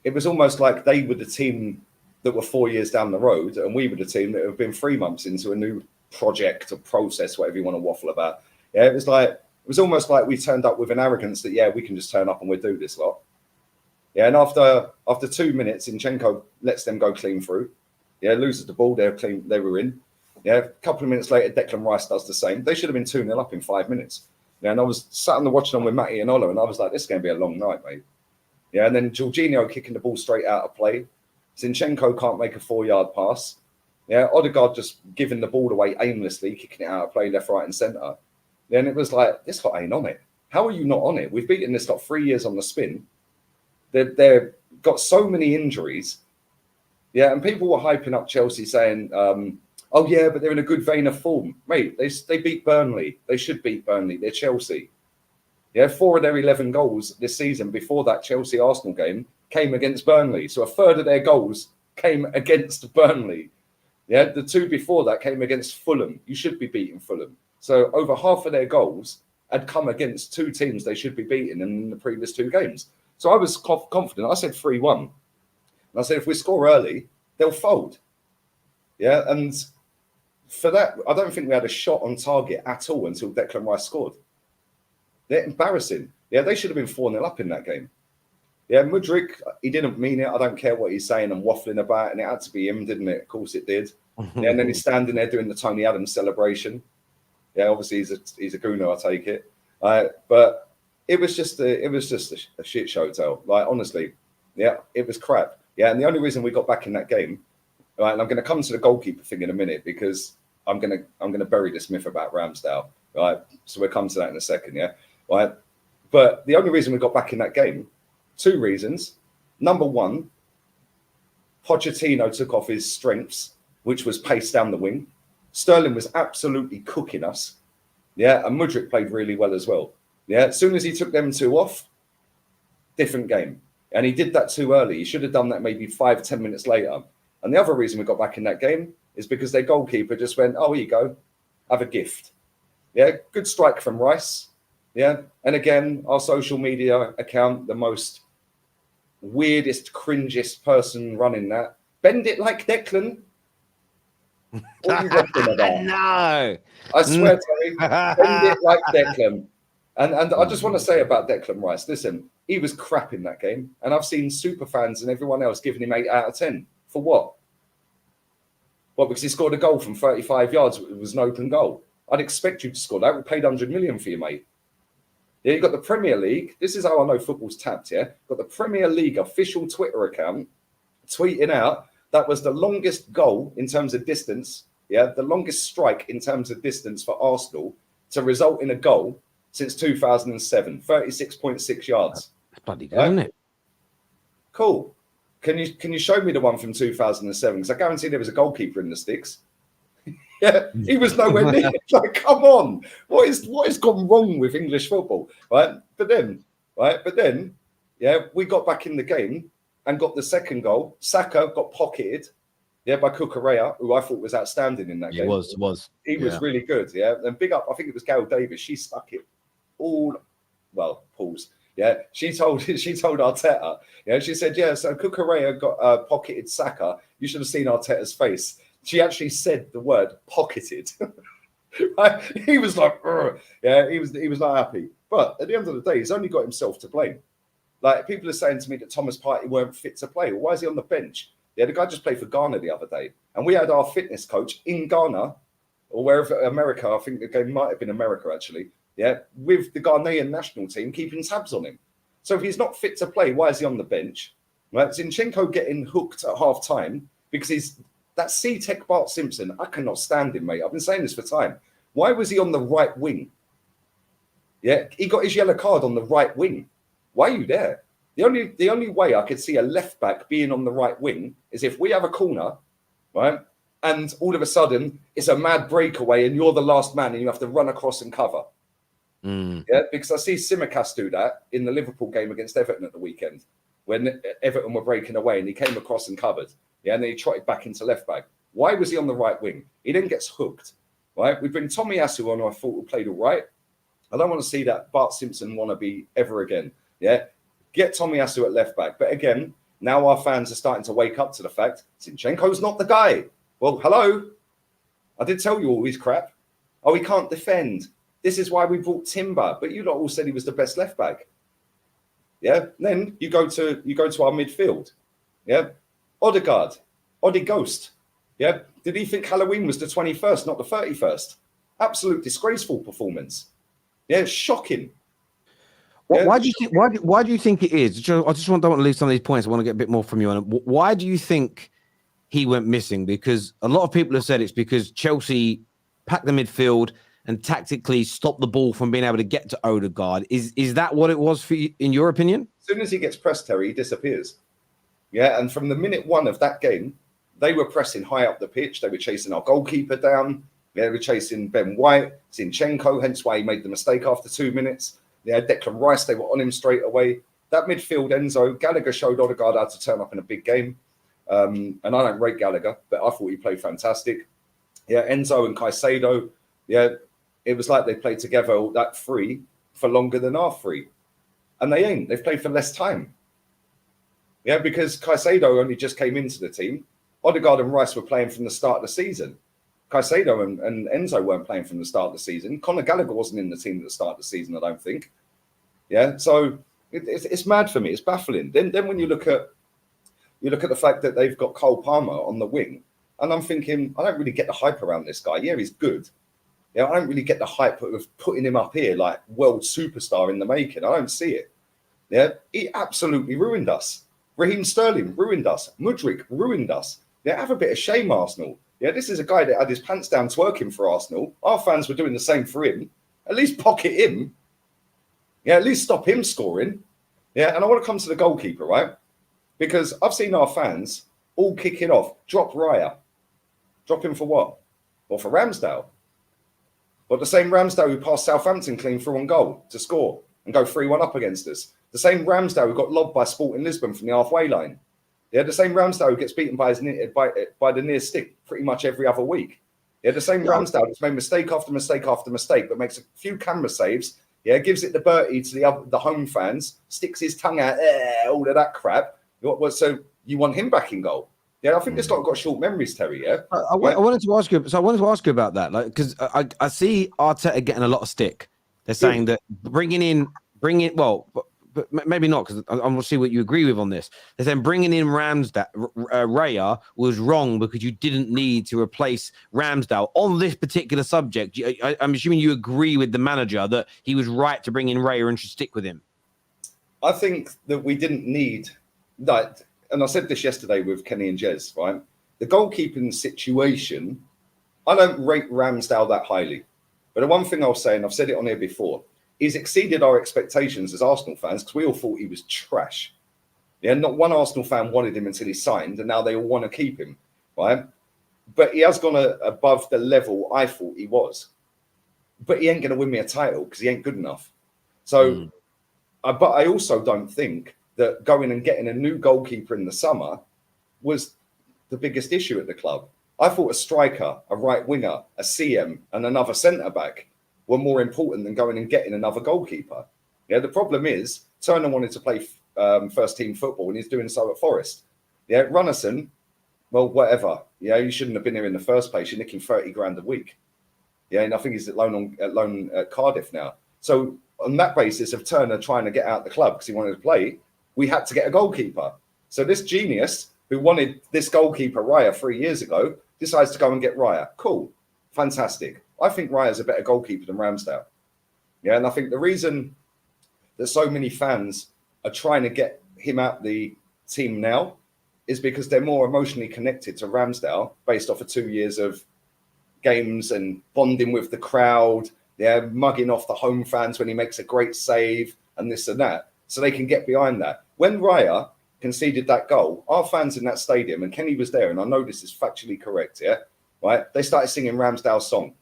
It was almost like they were the team that were 4 years down the road, and we were the team that have been 3 months into a new project or process, whatever you want to waffle about. Yeah, it was almost like we turned up with an arrogance that, we can just turn up and we'll do this lot. Yeah, and after 2 minutes, Zinchenko lets them go clean through. Yeah, loses the ball, they were in. Yeah, a couple of minutes later, Declan Rice does the same. They should have been 2-0 up in 5 minutes. Yeah, and I was sat on the watching on with Matty and Ola, and I was like, this is going to be a long night, mate. Yeah, and then Jorginho kicking the ball straight out of play. Zinchenko can't make a 4-yard pass. Yeah, Odegaard just giving the ball away aimlessly, kicking it out of play left, right, and centre. Then it was like, this lot ain't on it. How are you not on it? We've beaten this lot 3 years on the spin. They've got so many injuries. Yeah, and people were hyping up Chelsea saying, oh, yeah, but they're in a good vein of form. Mate, they beat Burnley. They should beat Burnley. They're Chelsea. Yeah, 4 of their 11 goals this season before that Chelsea-Arsenal game came against Burnley. So a third of their goals came against Burnley. Yeah, the 2 before that came against Fulham. You should be beating Fulham. So over half of their goals had come against 2 teams they should be beating in the previous 2 games. So I was confident. I said 3-1. And I said, if we score early, they'll fold. Yeah, and for that, I don't think we had a shot on target at all until Declan Rice scored. They're embarrassing. Yeah, they should have been 4-0 up in that game. Yeah, Mudryk, he didn't mean it. I don't care what he's saying and waffling about, and it had to be him, didn't it? Of course it did. Yeah, and then he's standing there doing the Tony Adams celebration. Yeah, obviously he's a gooner, I take it. But it was just a shit show, tell. Like, honestly, yeah, it was crap. Yeah, and the only reason we got back in that game, right, and I'm going to come to the goalkeeper thing in a minute because I'm gonna bury this myth about Ramsdale, right? So we'll come to that in a second, yeah, right. But the only reason we got back in that game, 2 reasons. Number one, Pochettino took off his strengths, which was pace down the wing. Sterling was absolutely cooking us, yeah, and Mudryk played really well as well. Yeah, as soon as he took them 2 off, different game. And he did that too early. He should have done that maybe 5-10 minutes later. And the other reason we got back in that game is because their goalkeeper just went, oh, here you go, have a gift. Yeah, good strike from Rice. Yeah, and again, our social media account, the most weirdest, cringiest person running that. Bend it like Declan. What are you talking about? No. I swear, Terry, bend it like Declan. And I just want to say about Declan Rice, listen, he was crap in that game. And I've seen super fans and everyone else giving him 8 out of 10. For what? Well, because he scored a goal from 35 yards. It was an open goal. I'd expect you to score that. We paid 100 million for you, mate. Yeah, you've got the Premier League. This is how I know football's tapped, yeah? Got the Premier League official Twitter account tweeting out that was the longest goal in terms of distance, yeah? The longest strike in terms of distance for Arsenal to result in a goal since 2007, 36.6 yards. That's bloody good, isn't it? Cool. Can you show me the one from 2007? Because I guarantee there was a goalkeeper in the sticks. Yeah, he was nowhere near. Like, come on, what is gone wrong with English football, right? But then, yeah, we got back in the game and got the second goal. Saka got pocketed, yeah, by Raya, who I thought was outstanding in that game. He was really good, yeah. And big up, I think it was Gail Davis. She stuck it all. Well, pause. Yeah, she told Arteta. Yeah, she said, yeah. So Raya got pocketed Saka. You should have seen Arteta's face. She actually said the word pocketed. Right? He was like, ugh. Yeah, he was not happy. But at the end of the day, he's only got himself to blame. Like, people are saying to me that Thomas Partey weren't fit to play. Well, why is he on the bench? Yeah, the guy just played for Ghana the other day, and we had our fitness coach in Ghana or wherever, America. I think the game might have been America actually. Yeah, with the Ghanaian national team keeping tabs on him. So if he's not fit to play, why is he on the bench? Right, Zinchenko getting hooked at half time because he's that C-Tech Bart Simpson. I cannot stand him, mate. I've been saying this for time. Why was he on the right wing? Yeah, he got his yellow card on the right wing. Why are you there? The only way I could see a left back being on the right wing is if we have a corner, right? And all of a sudden it's a mad breakaway and you're the last man and you have to run across and cover. Yeah, because I see Simicast do that in the Liverpool game against Everton at the weekend when Everton were breaking away and he came across and covered. Yeah, and then he trotted back into left back. Why was he on the right wing? He then gets hooked, right? We bring Tommy Asu on, who I thought played all right. I don't want to see that Bart Simpson wannabe ever again. Yeah, get Tommy Asu at left back. But again, now our fans are starting to wake up to the fact Zinchenko's not the guy. Well, hello. I did tell you all his crap. Oh, he can't defend. This is why we brought Timber. But you lot all said he was the best left back. Yeah. Then you go to our midfield. Yeah. Odegaard. Ghost. Yeah. Did he think Halloween was the 21st, not the 31st? Absolute disgraceful performance. Yeah, shocking. Yeah. Why do you think? Why do you think it is? I just don't want to lose some of these points. I want to get a bit more from you on it. Why do you think he went missing? Because a lot of people have said it's because Chelsea packed the midfield and tactically stopped the ball from being able to get to Odegaard. Is that what it was for you, in your opinion? As soon as he gets pressed, Terry, he disappears. Yeah, and from the minute one of that game, they were pressing high up the pitch. They were chasing our goalkeeper down. They were chasing Ben White, Zinchenko, hence why he made the mistake after 2 minutes. They had Declan Rice. They were on him straight away. That midfield, Enzo, Gallagher showed Odegaard how to turn up in a big game. And I don't rate Gallagher, but I thought he played fantastic. Yeah, Enzo and Caicedo, yeah, it was like they played together that three for longer than our three. And they ain't. They've played for less time. Yeah, because Caicedo only just came into the team. Odegaard and Rice were playing from the start of the season. Caicedo and Enzo weren't playing from the start of the season. Conor Gallagher wasn't in the team at the start of the season, I don't think. Yeah, so it's mad for me. It's baffling. Then when you look at the fact that they've got Cole Palmer on the wing, and I'm thinking, I don't really get the hype around this guy. Yeah, he's good. Yeah, I don't really get the hype of putting him up here like world superstar in the making. I don't see it. Yeah, he absolutely ruined us. Raheem Sterling ruined us. Mudryk ruined us. Yeah, have a bit of shame, Arsenal. Yeah, this is a guy that had his pants down twerking for Arsenal. Our fans were doing the same for him. At least pocket him. Yeah, at least stop him scoring. Yeah, and I want to come to the goalkeeper, right? Because I've seen our fans all kick it off. Drop Raya. Drop him for what? Well, for Ramsdale. But the same Ramsdale who passed Southampton clean through on goal to score and go 3-1 up against us. The same Ramsdale who got lobbed by Sporting Lisbon from the halfway line. Yeah, the same Ramsdale who gets beaten by the near stick pretty much every other week. Yeah, the same Ramsdale that's made mistake after mistake after mistake, but makes a few camera saves. Yeah, gives it the Bertie to the home fans, sticks his tongue out, all of that crap. So you want him back in goal? Yeah, I think this lot got short memories, Terry. Yeah, I wanted to ask you. So I wanted to ask you about that, like, because I see Arteta getting a lot of stick. They're saying that bringing in, but maybe not, because I'm going to see what you agree with on this. They're saying bringing in Raya was wrong because you didn't need to replace Ramsdale on this particular subject. I'm assuming you agree with the manager that he was right to bring in Raya and should stick with him. I think that we didn't need that. And I said this yesterday with Kenny and Jez, right? The goalkeeping situation, I don't rate Ramsdale that highly. But the one thing I'll say, and I've said it on here before, he's exceeded our expectations as Arsenal fans because we all thought he was trash. Yeah, not one Arsenal fan wanted him until he signed, and now they all want to keep him, right? But he has gone above the level I thought he was. But he ain't going to win me a title because he ain't good enough. So, but I also don't think that going and getting a new goalkeeper in the summer was the biggest issue at the club. I thought a striker, a right winger, a CM, and another centre-back were more important than going and getting another goalkeeper. Yeah, the problem is Turner wanted to play first-team football, and he's doing so at Forest. Yeah, Runnison, well, whatever. Yeah, you shouldn't have been here in the first place. You're nicking 30 grand a week. Yeah, and I think he's at loan at Cardiff now. So on that basis of Turner trying to get out the club because he wanted to play, we had to get a goalkeeper. So this genius who wanted this goalkeeper, Raya, 3 years ago, decides to go and get Raya. Cool. Fantastic. I think Raya's a better goalkeeper than Ramsdale. Yeah, and I think the reason that so many fans are trying to get him out the team now is because they're more emotionally connected to Ramsdale based off of 2 years of games and bonding with the crowd. They're mugging off the home fans when he makes a great save and this and that. So they can get behind that. When Raya conceded that goal, our fans in that stadium, and Kenny was there, and I know this is factually correct, yeah, right? They started singing Ramsdale's song.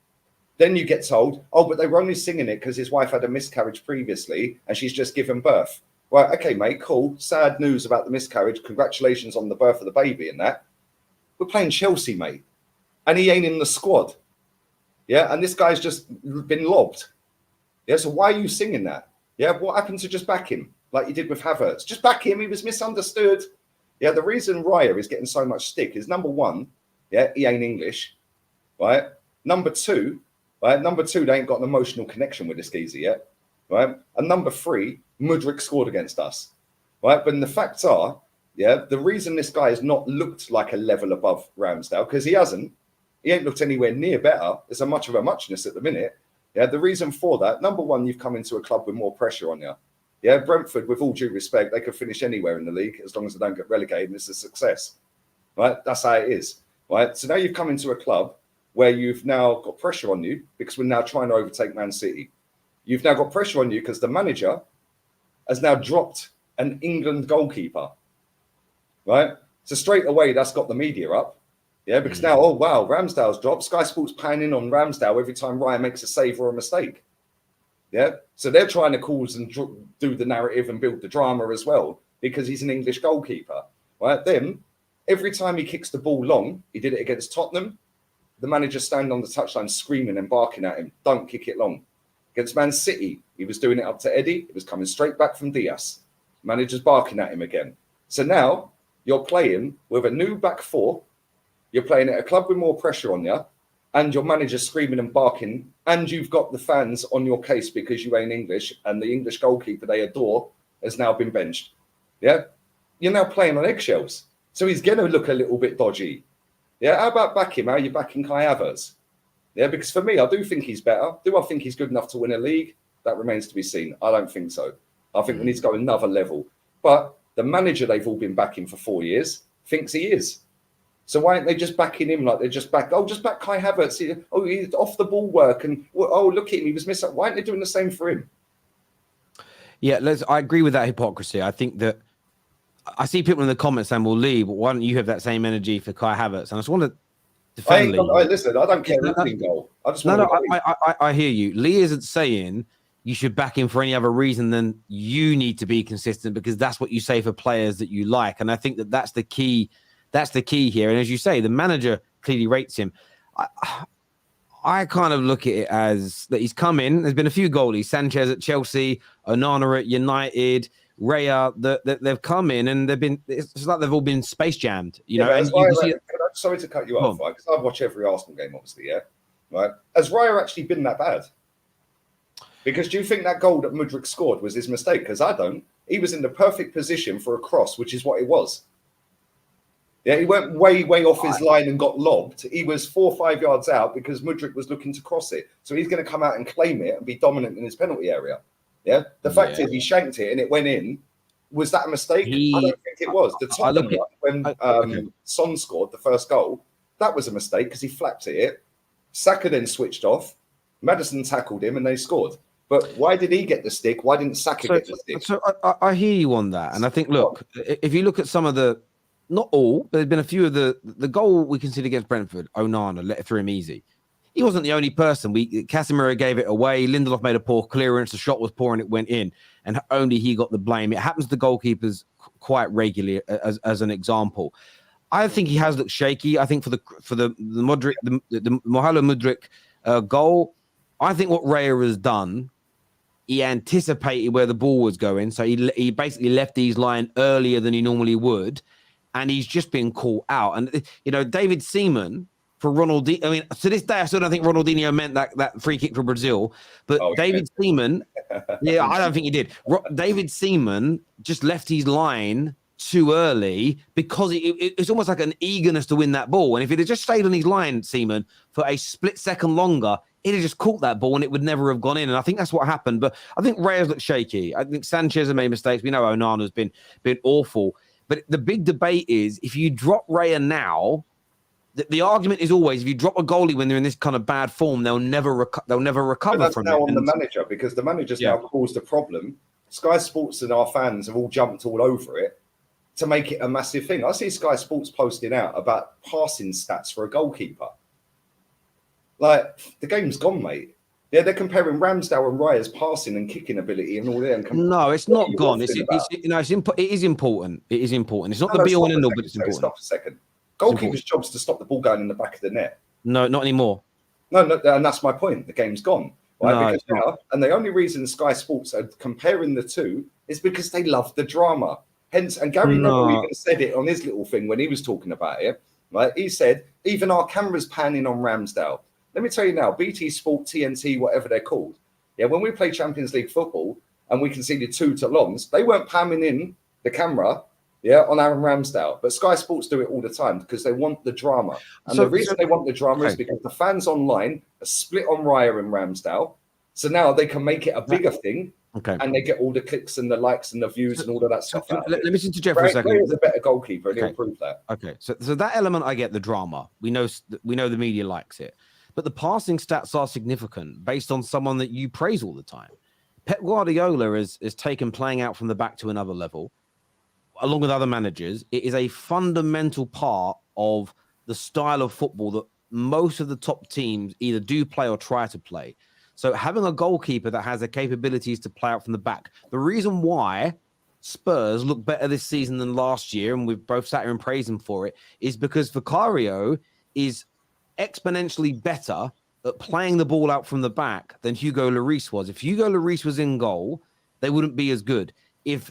Then you get told, oh, but they were only singing it because his wife had a miscarriage previously and she's just given birth. Right, okay, mate, cool. Sad news about the miscarriage. Congratulations on the birth of the baby and that. We're playing Chelsea, mate. And he ain't in the squad. Yeah, and this guy's just been lobbed. Yeah, so why are you singing that? Yeah, what happened to just back him? Like you did with Havertz. Just back him, he was misunderstood. Yeah, the reason Raya is getting so much stick is number one, yeah, he ain't English, right? Number two, they ain't got an emotional connection with this geezer yet, right? And number three, Mudryk scored against us, right? But the facts are, yeah, the reason this guy has not looked like a level above Ramsdale, because he ain't looked anywhere near better. It's a much of a muchness at the minute. Yeah, the reason for that, number one, you've come into a club with more pressure on you. Yeah, Brentford, with all due respect, they could finish anywhere in the league as long as they don't get relegated and it's a success, right? That's how it is, right? So now you've come into a club where you've now got pressure on you because we're now trying to overtake Man City. You've now got pressure on you because the manager has now dropped an England goalkeeper, right? So straight away, that's got the media up. Yeah, because now, oh, wow, Ramsdale's dropped. Sky Sports paying in on Ramsdale every time Raya makes a save or a mistake. Yeah, so they're trying to cause and do the narrative and build the drama as well because he's an English goalkeeper, right? Then every time he kicks the ball long, he did it against Tottenham. The manager standing on the touchline screaming and barking at him, don't kick it long. Against Man City, he was doing it up to Eddie. It was coming straight back from Diaz. Manager's barking at him again. So now you're playing with a new back four. You're playing at a club with more pressure on you. and your manager's screaming and barking, and you've got the fans on your case because you ain't English, and the English goalkeeper they adore has now been benched. Yeah, you're now playing on eggshells, so he's going to look a little bit dodgy. Yeah, how about back him? How are you backing Kai Havertz? Yeah, because for me, I do think he's better. Do I think he's good enough to win a league? That remains to be seen. I don't think so. I think we need to go another level. But the manager they've all been backing for 4 years thinks he is. So why aren't they just backing him like they're just back? Oh, just back Kai Havertz. Oh, he's off the ball work. And oh, look at him. He was missing. Why aren't they doing the same for him? Yeah, I agree with that hypocrisy. I think that I see people in the comments saying, well, Lee, but why don't you have that same energy for Kai Havertz? And I just want to defend Lee. Listen, I don't care who's in goal. I just want I hear you. Lee isn't saying you should back him for any other reason than you need to be consistent, because that's what you say for players that you like. And I think that that's the key. That's the key here. And as you say, the manager clearly rates him. I kind of look at it as that he's come in. There's been a few goalies, Sanchez at Chelsea, Onana at United, Raya, that they've come in and it's like they've all been space jammed, you know. And sorry to cut you off, right? Because I watch every Arsenal game, obviously, yeah. Right? Has Raya actually been that bad? Because do you think that goal that Mudryk scored was his mistake? Because I don't. He was in the perfect position for a cross, which is what it was. Yeah, he went way off his line and got lobbed. He was 4 or 5 yards out because Mudryk was looking to cross it. So he's going to come out and claim it and be dominant in his penalty area. Yeah. The fact is he shanked it and it went in. Was that a mistake? I don't think it was. The Tottenham one, when Son scored the first goal, that was a mistake because he flapped at it. Saka then switched off. Maddison tackled him and they scored. But why did he get the stick? Why didn't Saka get the stick? So I hear you on that. And I think, look, if you look at some of the, not all, but there's been a few of the goal we conceded against Brentford, Onana, let it through him easy. He wasn't the only person. Casemiro gave it away. Lindelof made a poor clearance. The shot was poor and it went in. And only he got the blame. It happens to goalkeepers quite regularly as an example. I think he has looked shaky. I think for the Mudryk, the Mohamed Mudryk goal, I think what Raya has done, he anticipated where the ball was going. So he basically left his line earlier than he normally would. And he's just been caught out. And, you know, David Seaman for Ronaldinho. I mean, to this day, I still don't think Ronaldinho meant that free kick for Brazil. But David Seaman, yeah, I don't think he did. David Seaman just left his line too early because it's almost like an eagerness to win that ball. And if it had just stayed on his line, Seaman, for a split second longer, he'd have just caught that ball and it would never have gone in. And I think that's what happened. But I think Raya's looked shaky. I think Sanchez has made mistakes. We know Onana's been awful. But the big debate is if you drop Raya now, the argument is always if you drop a goalie when they're in this kind of bad form, they'll never recover from it. That's now on the manager because the manager's now caused a problem. Sky Sports and our fans have all jumped all over it to make it a massive thing. I see Sky Sports posting out about passing stats for a goalkeeper. Like, the game's gone, mate. Yeah, they're comparing Ramsdale and Raya's passing and kicking ability and all that. No, it's not gone. It is important. It is important. It's not the be-all and end-all, but it's important. Stop a second. Goalkeeper's job is to stop the ball going in the back of the net. No, not anymore. No, and that's my point. The game's gone. Right? And the only reason Sky Sports are comparing the two is because they love the drama. Hence, and Gary Neville even said it on his little thing when he was talking about it. Right? He said, even our camera's panning on Ramsdale. Let me tell you now, BT Sport, TNT, whatever they're called. Yeah, when we play Champions League football and we conceded 2 to Longs, they weren't pamming in the camera, on Aaron Ramsdale. But Sky Sports do it all the time because they want the drama. And the reason they want the drama is because the fans online are split on Raya and Ramsdale. So now they can make it a bigger thing. Okay. And they get all the clicks and the likes and the views and all of that stuff. Let me listen to Jeff for a second. He's a better goalkeeper and he'll prove that. Okay. So that element, I get the drama. We know the media likes it. But the passing stats are significant based on someone that you praise all the time. Pep Guardiola has taken playing out from the back to another level, along with other managers. It is a fundamental part of the style of football that most of the top teams either do play or try to play. So having a goalkeeper that has the capabilities to play out from the back, the reason why Spurs look better this season than last year, and we've both sat here and praised him for it, is because Vicario is exponentially better at playing the ball out from the back than Hugo Lloris was. If Hugo Lloris was in goal, they wouldn't be as good. If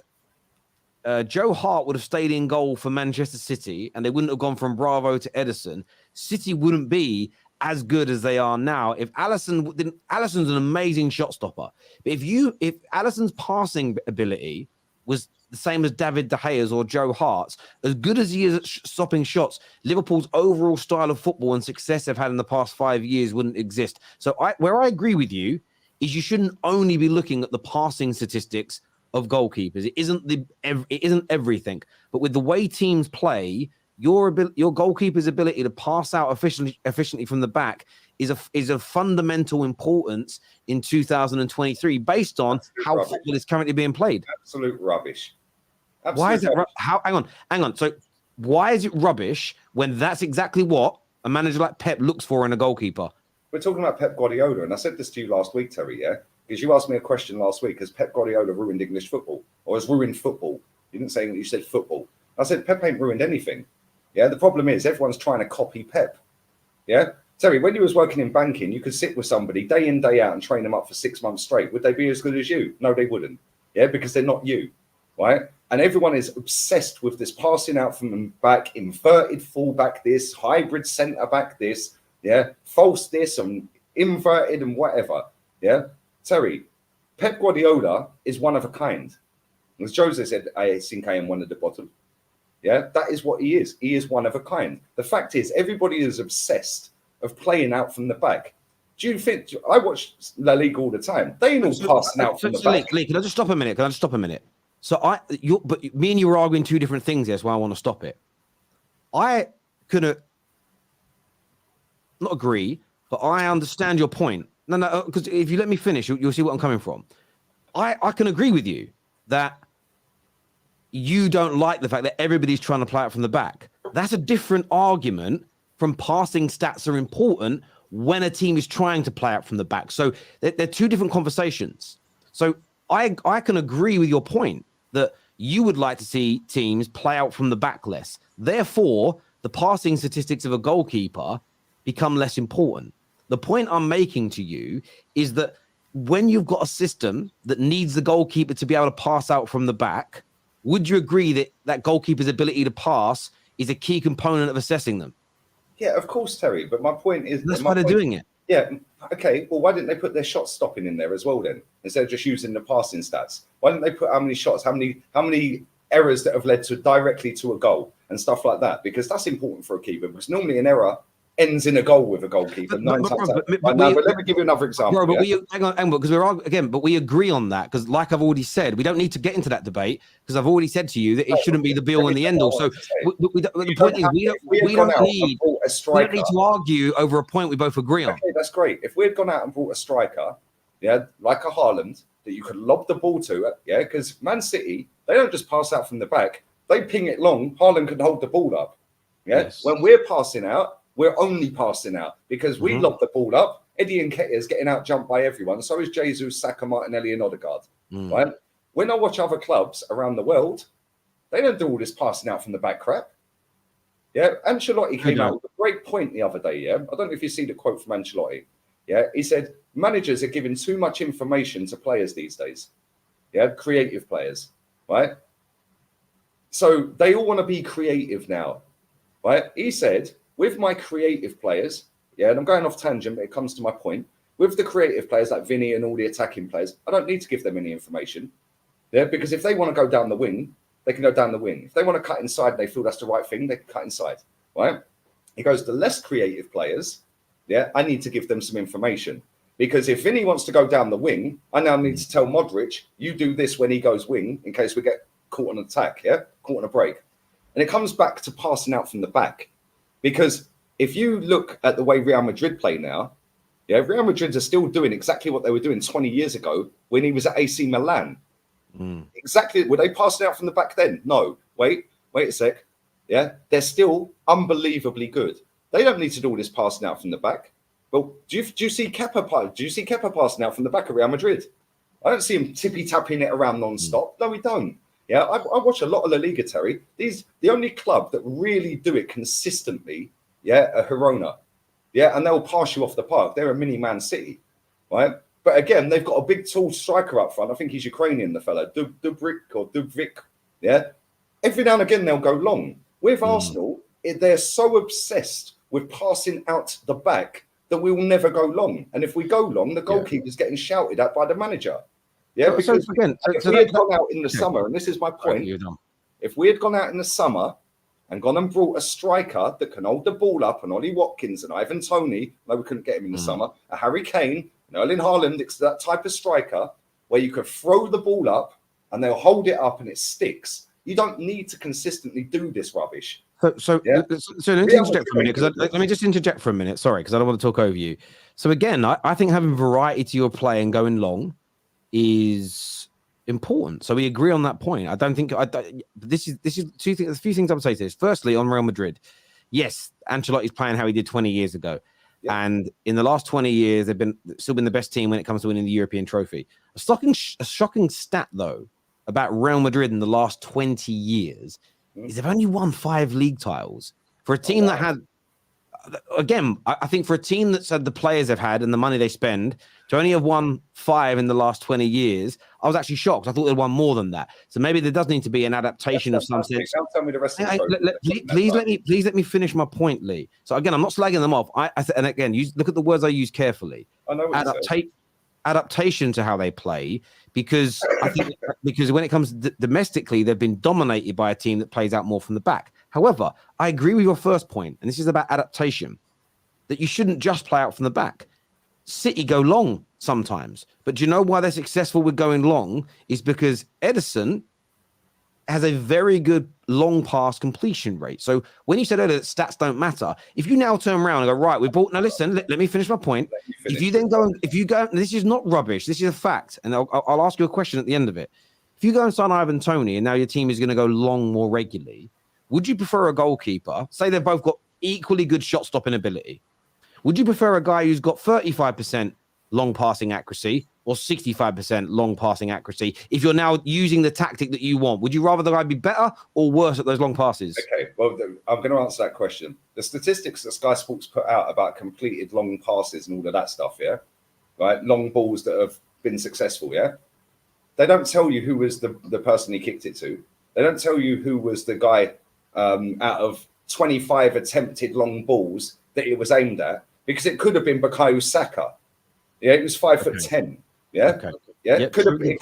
Joe Hart would have stayed in goal for Manchester City and they wouldn't have gone from Bravo to Edison, City wouldn't be as good as they are now. If Alisson's an amazing shot stopper, but if Alisson's passing ability was the same as David De Gea's or Joe Hart's, as good as he is at stopping shots, Liverpool's overall style of football and success they've had in the past 5 years wouldn't exist. So where I agree with you is you shouldn't only be looking at the passing statistics of goalkeepers. It isn't everything, but with the way teams play, your goalkeeper's ability to pass out efficiently from the back is a fundamental importance in 2023 based on how football is currently being played. Absolute rubbish. Absolute why is it? rubbish. Hang on. So why is it rubbish when that's exactly what a manager like Pep looks for in a goalkeeper? We're talking about Pep Guardiola, and I said this to you last week, Terry, yeah? Because you asked me a question last week, has Pep Guardiola ruined English football? Or has ruined football? You didn't say English, you said football. I said Pep ain't ruined anything. Yeah, the problem is everyone's trying to copy Pep. Yeah? Terry, when you was working in banking, you could sit with somebody day in, day out and train them up for 6 months straight. Would they be as good as you? No, they wouldn't. Yeah, because they're not you, right? And everyone is obsessed with this passing out from the back, inverted fullback this, hybrid centre-back this, yeah, false this and inverted and whatever, yeah? Terry, Pep Guardiola is one of a kind. As Jose said, I think I am one at the bottom. Yeah, that is what he is. He is one of a kind. The fact is, everybody is obsessed of playing out from the back. Do you think, I watch La Liga all the time. They ain't all passing out from the back. Lee, can I just stop a minute? So but me and you were arguing two different things here, that's why I want to stop it. I couldn't not agree, but I understand your point. No, because if you let me finish, you'll see what I'm coming from. I can agree with you that you don't like the fact that everybody's trying to play out from the back. That's a different argument from passing stats are important when a team is trying to play out from the back. So they're two different conversations. So I can agree with your point that you would like to see teams play out from the back less. Therefore, the passing statistics of a goalkeeper become less important. The point I'm making to you is that when you've got a system that needs the goalkeeper to be able to pass out from the back, would you agree that that goalkeeper's ability to pass is a key component of assessing them? Yeah, of course, Terry. But my point is... That's why they're doing it. Yeah, okay. Well, why didn't they put their shot stopping in there as well then? Instead of just using the passing stats? Why didn't they put how many shots, how many errors that have led directly to a goal and stuff like that? Because that's important for a keeper. Because normally an error ends in a goal with a goalkeeper. But let me give you another example. Bro, but hang on, because we agree on that. Because like I've already said, we don't need to get into that debate because I've already said to you that it shouldn't be the be all and the end all. So the point is, we don't need to argue over a point we both agree on. Okay, that's great. If we had gone out and brought a striker, yeah, like a Haaland, that you could lob the ball to, yeah, because Man City, they don't just pass out from the back. They ping it long. Haaland can hold the ball up. Yeah, yes. When we're passing out, we're only passing out because we lob the ball up. Eddie Nketiah is getting out jumped by everyone. So is Jesus, Saka, Martinelli, and Odegaard. Right? When I watch other clubs around the world, they don't do all this passing out from the back crap. Yeah, Ancelotti came out with a great point the other day. Yeah, I don't know if you see the quote from Ancelotti. Yeah, he said managers are giving too much information to players these days. Yeah, creative players. Right? So they all want to be creative now. Right? He said, with my creative players, yeah, and I'm going off tangent, but it comes to my point. With the creative players like Vinny and all the attacking players, I don't need to give them any information. Yeah, because if they want to go down the wing, they can go down the wing. If they want to cut inside, they feel that's the right thing, they can cut inside. Right? He goes, the less creative players, yeah, I need to give them some information. Because if Vinny wants to go down the wing, I now need to tell Modric, you do this when he goes wing, in case we get caught on an attack, yeah? Caught on a break. And it comes back to passing out from the back. Because if you look at the way Real Madrid play now, yeah, Real Madrid are still doing exactly what they were doing 20 years ago when he was at AC Milan. Exactly. Were they passing out from the back then? No. Wait a sec. Yeah, they're still unbelievably good. They don't need to do all this passing out from the back. Well, do you see Kepa? Do you see Kepa passing out from the back of Real Madrid? I don't see him tippy-tapping it around non-stop. No, we don't. Yeah, I watch a lot of La Liga, Terry. The only club that really do it consistently, yeah, are Girona. Yeah, and they'll pass you off the park. They're a mini Man City, right? But again, they've got a big, tall striker up front. I think he's Ukrainian, the fella, Dubrik. Yeah, every now and again they'll go long. With Arsenal, they're so obsessed with passing out the back that we will never go long. And if we go long, the goalkeeper's getting shouted at by the manager. Yeah, because if we had gone out in the summer, and this is my point, if we had gone out in the summer and gone and brought a striker that can hold the ball up, and Ollie Watkins and Ivan Toney, though we couldn't get him in the summer, a Harry Kane, and Erling Haaland, it's that type of striker where you could throw the ball up and they'll hold it up and it sticks. You don't need to consistently do this rubbish. So let me interject for a minute, because let me just interject for a minute. Sorry, because I don't want to talk over you. So again, I think having variety to your play and going long is important. So we agree on that point. I don't think this is two things. A few things I would say to this. Firstly, on Real Madrid, yes, Ancelotti's playing how he did 20 years ago, and in the last 20 years, they've still been the best team when it comes to winning the European trophy. A shocking stat though about Real Madrid in the last 20 years is they've only won 5 league titles for a team that had. Again, I think for a team that's had the players they've had and the money they spend, to only have won 5 in the last 20 years, I was actually shocked. I thought they'd won more than that. So maybe there does need to be an adaptation of some sense. Tell me the rest of the please let me finish my point, Lee. So again, I'm not slagging them off. And again, look at the words I use carefully. I know what adaptation to how they play, because I think because when it comes domestically, they've been dominated by a team that plays out more from the back. However, I agree with your first point, and this is about adaptation, that you shouldn't just play out from the back. City go long sometimes, but do you know why they're successful with going long? Is because Ederson has a very good long pass completion rate. So when you said earlier that stats don't matter, if you now turn around and go, right, now listen, let me finish my point. If you go, this is not rubbish, this is a fact, and I'll ask you a question at the end of it. If you go and sign Ivan Toney and now your team is going to go long more regularly, would you prefer a goalkeeper? Say they've both got equally good shot stopping ability. Would you prefer a guy who's got 35% long passing accuracy or 65% long passing accuracy if you're now using the tactic that you want? Would you rather the guy be better or worse at those long passes? Okay, well, I'm going to answer that question. The statistics that Sky Sports put out about completed long passes and all of that stuff, yeah? Right? Long balls that have been successful, yeah? They don't tell you who was the person he kicked it to. They don't tell you who was the guy out of 25 attempted long balls that it was aimed at, because it could have been Bukayo Saka. Yeah, it was 5'10". Yeah, yeah, it could have been.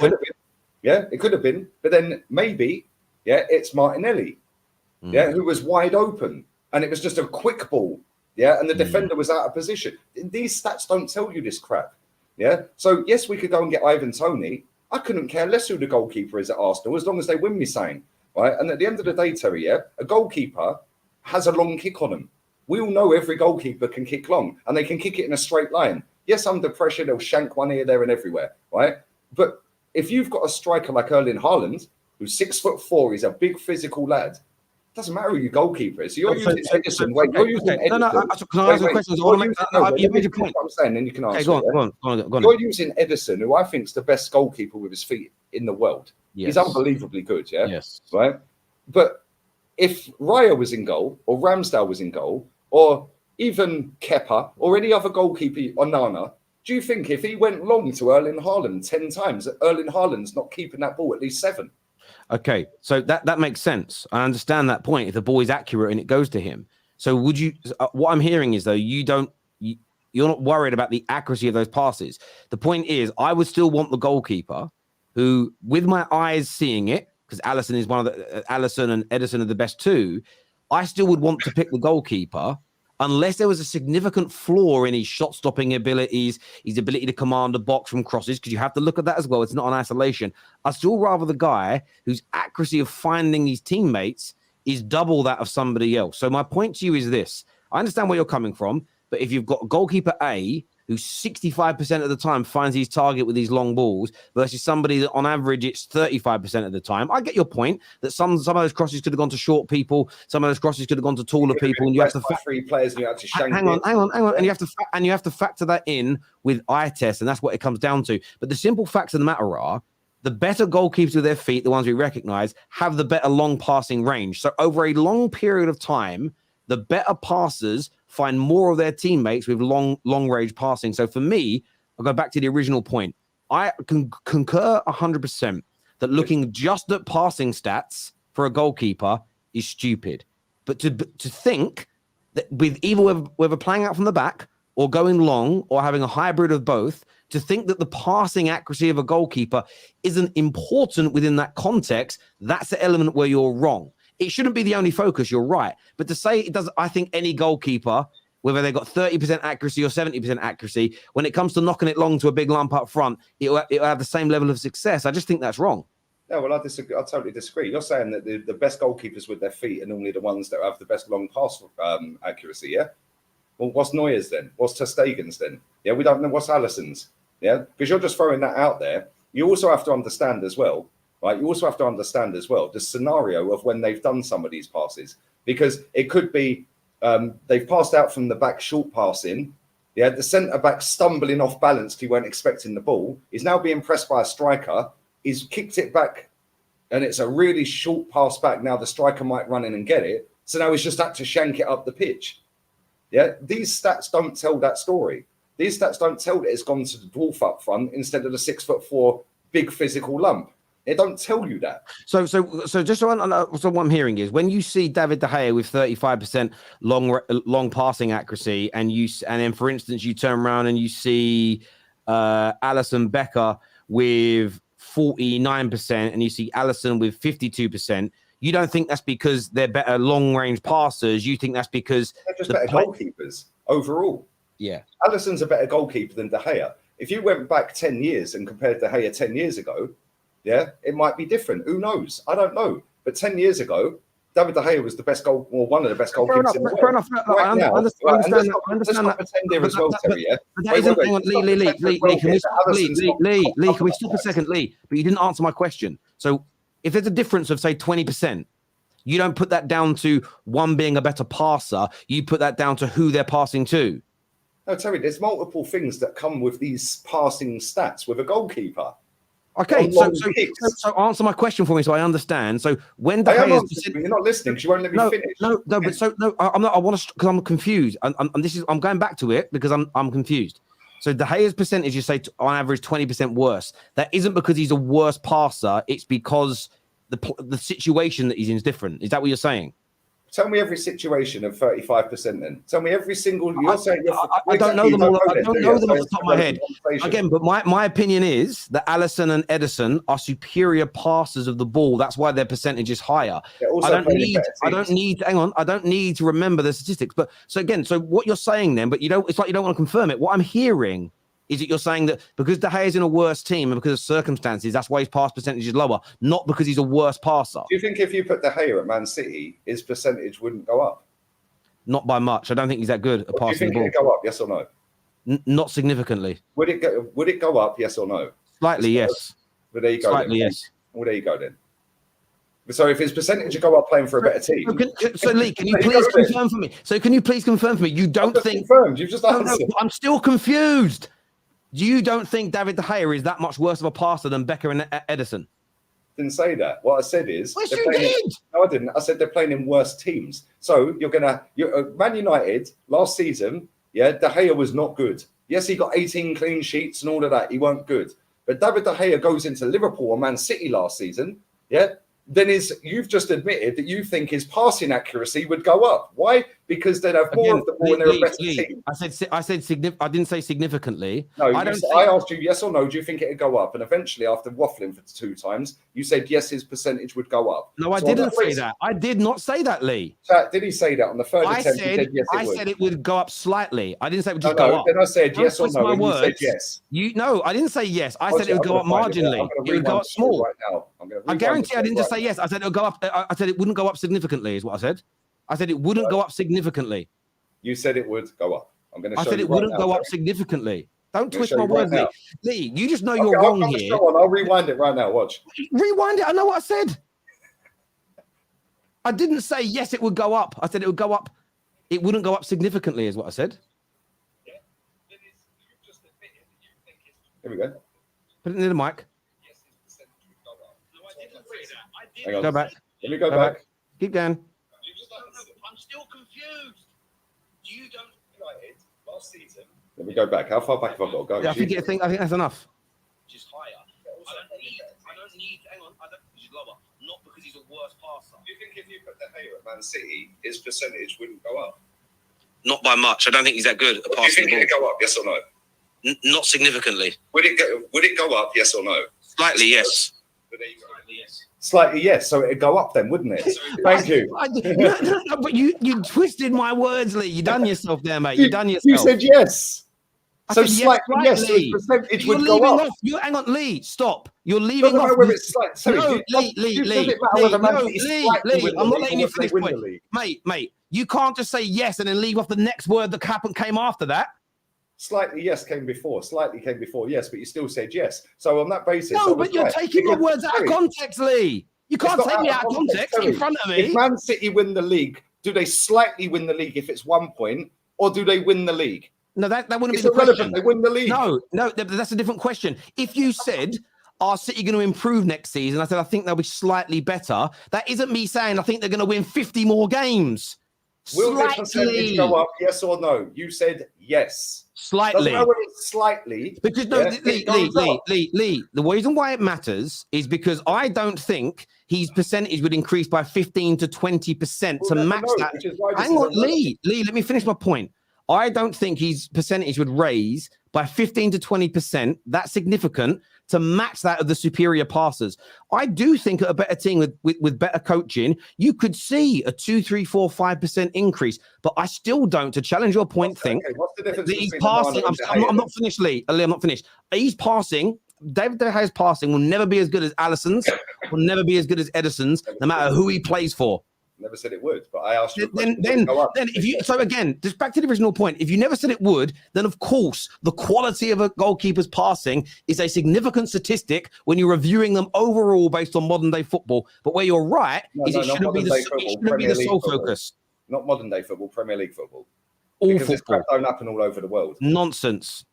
Yeah, it could have been. But then maybe, it's Martinelli, who was wide open, and it was just a quick ball. Yeah, and the defender was out of position. These stats don't tell you this crap. Yeah, so yes, we could go and get Ivan Toney. I couldn't care less who the goalkeeper is at Arsenal as long as they win me saying. Right, and at the end of the day, Terry, a goalkeeper has a long kick on them. We all know every goalkeeper can kick long, and they can kick it in a straight line. Yes, under pressure, they'll shank one here, there, and everywhere, right? But if you've got a striker like Erling Haaland, who's 6'4", he's a big physical lad. Doesn't matter who your goalkeeper is. So you're using Edison. Wait, you're using Edison. No, can I ask a question? You made your point. What I'm saying, then you can answer. Okay, go on. You're using Edison, who I think is the best goalkeeper with his feet in the world. Yes. He's unbelievably good, yeah? Yes. Right? But if Raya was in goal, or Ramsdale was in goal, or even Kepa, or any other goalkeeper, Onana, do you think if he went long to Erling Haaland 10 times, that Erling Haaland's not keeping that ball at least 7? Okay, so that makes sense. I understand that point. If the ball is accurate and it goes to him, so would you? What I'm hearing is though you're not worried about the accuracy of those passes. The point is, I would still want the goalkeeper who, with my eyes seeing it, because Alisson is one of the Alisson and Ederson are the best two. I still would want to pick the goalkeeper unless there was a significant flaw in his shot-stopping abilities, his ability to command a box from crosses, because you have to look at that as well. It's not an isolation. I'd still rather the guy whose accuracy of finding his teammates is double that of somebody else. So my point to you is this. I understand where you're coming from, but if you've got goalkeeper A, who 65% of the time finds his target with these long balls versus somebody that on average it's 35% of the time. I get your point that some of those crosses could have gone to short people, some of those crosses could have gone to taller people, and you have to 3 players and you have to shank hang on, and you have to factor that in with eye test, and that's what it comes down to. But the simple facts of the matter are, the better goalkeepers with their feet, the ones we recognize, have the better long passing range. So over a long period of time, the better passers find more of their teammates with long range passing. So for me, I'll go back to the original point. I can concur 100% that looking just at passing stats for a goalkeeper is stupid. But to think that with either whether playing out from the back or going long or having a hybrid of both, to think that the passing accuracy of a goalkeeper isn't important within that context, that's the element where you're wrong. It shouldn't be the only focus, you're right. But to say it doesn't, I think any goalkeeper, whether they've got 30% accuracy or 70% accuracy, when it comes to knocking it long to a big lump up front, it'll have the same level of success. I just think that's wrong. No, well, I disagree. I totally disagree. You're saying that the best goalkeepers with their feet are normally the ones that have the best long pass accuracy, yeah? Well, what's Neuer's then? What's ter Stegen's then? Yeah, we don't know what's Alisson's. Yeah, because you're just throwing that out there. You also have to understand as well, right? You also have to understand as well the scenario of when they've done some of these passes, because it could be they've passed out from the back, short passing. Yeah, the centre back stumbling off balance. He weren't expecting the ball. He's now being pressed by a striker. He's kicked it back, and it's a really short pass back. Now the striker might run in and get it. So now he's just had to shank it up the pitch. Yeah, these stats don't tell that story. These stats don't tell that it's gone to the dwarf up front instead of the 6'4" big physical lump. It don't tell you that. So just so what I'm hearing is when you see David De Gea with 35% long passing accuracy, and then for instance you turn around and you see Alisson Becker with 49%, and you see Alisson with 52%. You don't think that's because they're better long range passers. You think that's because they're just better goalkeepers overall. Yeah, Alisson's a better goalkeeper than De Gea. If you went back 10 years and compared De Gea 10 years ago, yeah, it might be different. Who knows? I don't know. But 10 years ago, David De Gea was the best one of the best goalkeepers in the world. Fair enough. I understand that. Pretend here as well, Terry. Yeah. Lee, can we stop a second, Lee? But you didn't answer my question. So, if there's a difference of say 20%, you don't put that down to one being a better passer. You put that down to who they're passing to. No, Terry, there's multiple things that come with these passing stats with a goalkeeper. Okay, so answer my question for me so I understand. So when De Gea, you're not listening because you won't let me finish. I'm not. I want to because I'm confused. I'm going back to it because I'm confused. So De Gea's percentage, you say on average 20% worse. That isn't because he's a worse passer. It's because the situation that he's in is different. Is that what you're saying? Tell me every situation of 35% then. Tell me every single... I don't know them all. I don't know them off the top of my head. Again, but my opinion is that Alisson and Maddison are superior passers of the ball. That's why their percentage is higher. I don't need to remember the statistics. But so what you're saying then, but it's like you don't want to confirm it. What I'm hearing is that you're saying that because De Gea is in a worse team and because of circumstances, that's why his pass percentage is lower, not because he's a worse passer. Do you think if you put De Gea at Man City, his percentage wouldn't go up? Not by much. I don't think he's that good at passing the ball. Do you think it'd go up, yes or no? Not significantly. Would it go up, yes or no? Slightly, yes. But there you go. Slightly, yes. Well, there you go then. So if his percentage would go up playing for a better team... So Lee, can you please confirm for me? So can you please confirm for me? You don't think... Confirmed. You've just answered. No, I'm still confused. You don't think David De Gea is that much worse of a passer than Becker and Edison? Didn't say that. What I said is... Yes, you did. No, I didn't. I said they're playing in worse teams. So Man United last season, yeah, De Gea was not good. Yes, he got 18 clean sheets and all of that. He weren't good. But David De Gea goes into Liverpool or Man City last season, yeah, then you've just admitted that you think his passing accuracy would go up. Why? Because they'd have more of the ball and they're a better team. I said I didn't say significantly. No, I asked you yes or no. Do you think it'd go up? And eventually, after waffling for 2 times, you said yes, his percentage would go up. No, I didn't say that. I did not say that, Lee. Did he say that on the third attempt? He said yes, I said it would go up slightly. I didn't say it would just go up. Then I said yes or no, and you said yes. No, I didn't say yes. I said it would go up marginally. It would go up small. Right now. I guarantee I didn't just say yes. I said it would go up. I said it wouldn't go up significantly. Is what I said. I said it wouldn't go up significantly. You said it would go up. I said it wouldn't go up significantly. Don't twist my words, Lee. Lee, you just know you're wrong here. I'll rewind it right now. Watch. Rewind it. I know what I said. I didn't say yes, it would go up. I said it would go up. It wouldn't go up significantly, is what I said. Yeah. You've just admitted that you think it's... Here we go. Put it near the mic. Yes, his percentage would go up. No, I didn't say that. I didn't. Hang on. Go back. Let me go back. Keep going. I'm still confused. You don't... United last season. Let me go back. How far back have I got to go? Yeah, I think that's enough. Just higher. I don't need. Hang on. He's lower. Not because he's a worse passer. Do you think if you put De Gea at Man City, his percentage wouldn't go up? Not by much. I don't think he's that good at Do you passing think the it'd ball. go up? Yes or no? Not significantly. Would it go up? Yes or no? Slightly, yes. Slightly, yes. So it'd go up then, wouldn't it? Thank you. No, but you twisted my words, Lee. You done yourself there, mate. You done yourself. You said yes. I So said slightly, yes. So Lee. percentage You're would go leaving up. off. Hang on, Lee. Stop. You're leaving Doesn't off. matter whether it's slight. Sorry, No, you Lee. does it matter whether Man City slightly win the I'm not league letting or you whether they finish, win the league? mate. You can't just say yes and then leave off the next word that came after that. Slightly, yes, came before. Slightly came before, yes, but you still said yes. So on that basis, No, but you're taking my words out of context, Lee. You can't take me out of context in front of me. If Man City win the league, do they slightly win the league if it's 1 point, or do they win the league? No, that wouldn't It's be the irrelevant. question. They win the league. No, that's a different question. If you said, are City going to improve next season? I said, I think they'll be slightly better. That isn't me saying I think they're going to win 50 more games. Will the percentage go up, yes or no? You said yes. Slightly. Doesn't matter whether it's slightly. Because no, Lee, the reason why it matters is because I don't think his percentage would increase by 15 to 20% to match that. Hang on, Lee, let me finish my point. I don't think his percentage would raise by 15 to 20%. That's significant to match that of the superior passers. I do think at a better team with better coaching, you could see a 2, 3, 4, 5% increase. But I still don't, to challenge your point, think that he's passing. I'm not finished, Lee. I'm not finished. He's passing. David De Gea's passing will never be as good as Alisson's, will never be as good as Edison's, no matter who he plays for. Never said it would, but I asked you. Then if you again, just back to the original point, if you never said it would, then of course the quality of a goalkeeper's passing is a significant statistic when you're reviewing them overall based on modern day football. But where you're right it shouldn't be the sole focus. Not modern day football, Premier League football. All because football. this crap don't happen all over the world. Nonsense.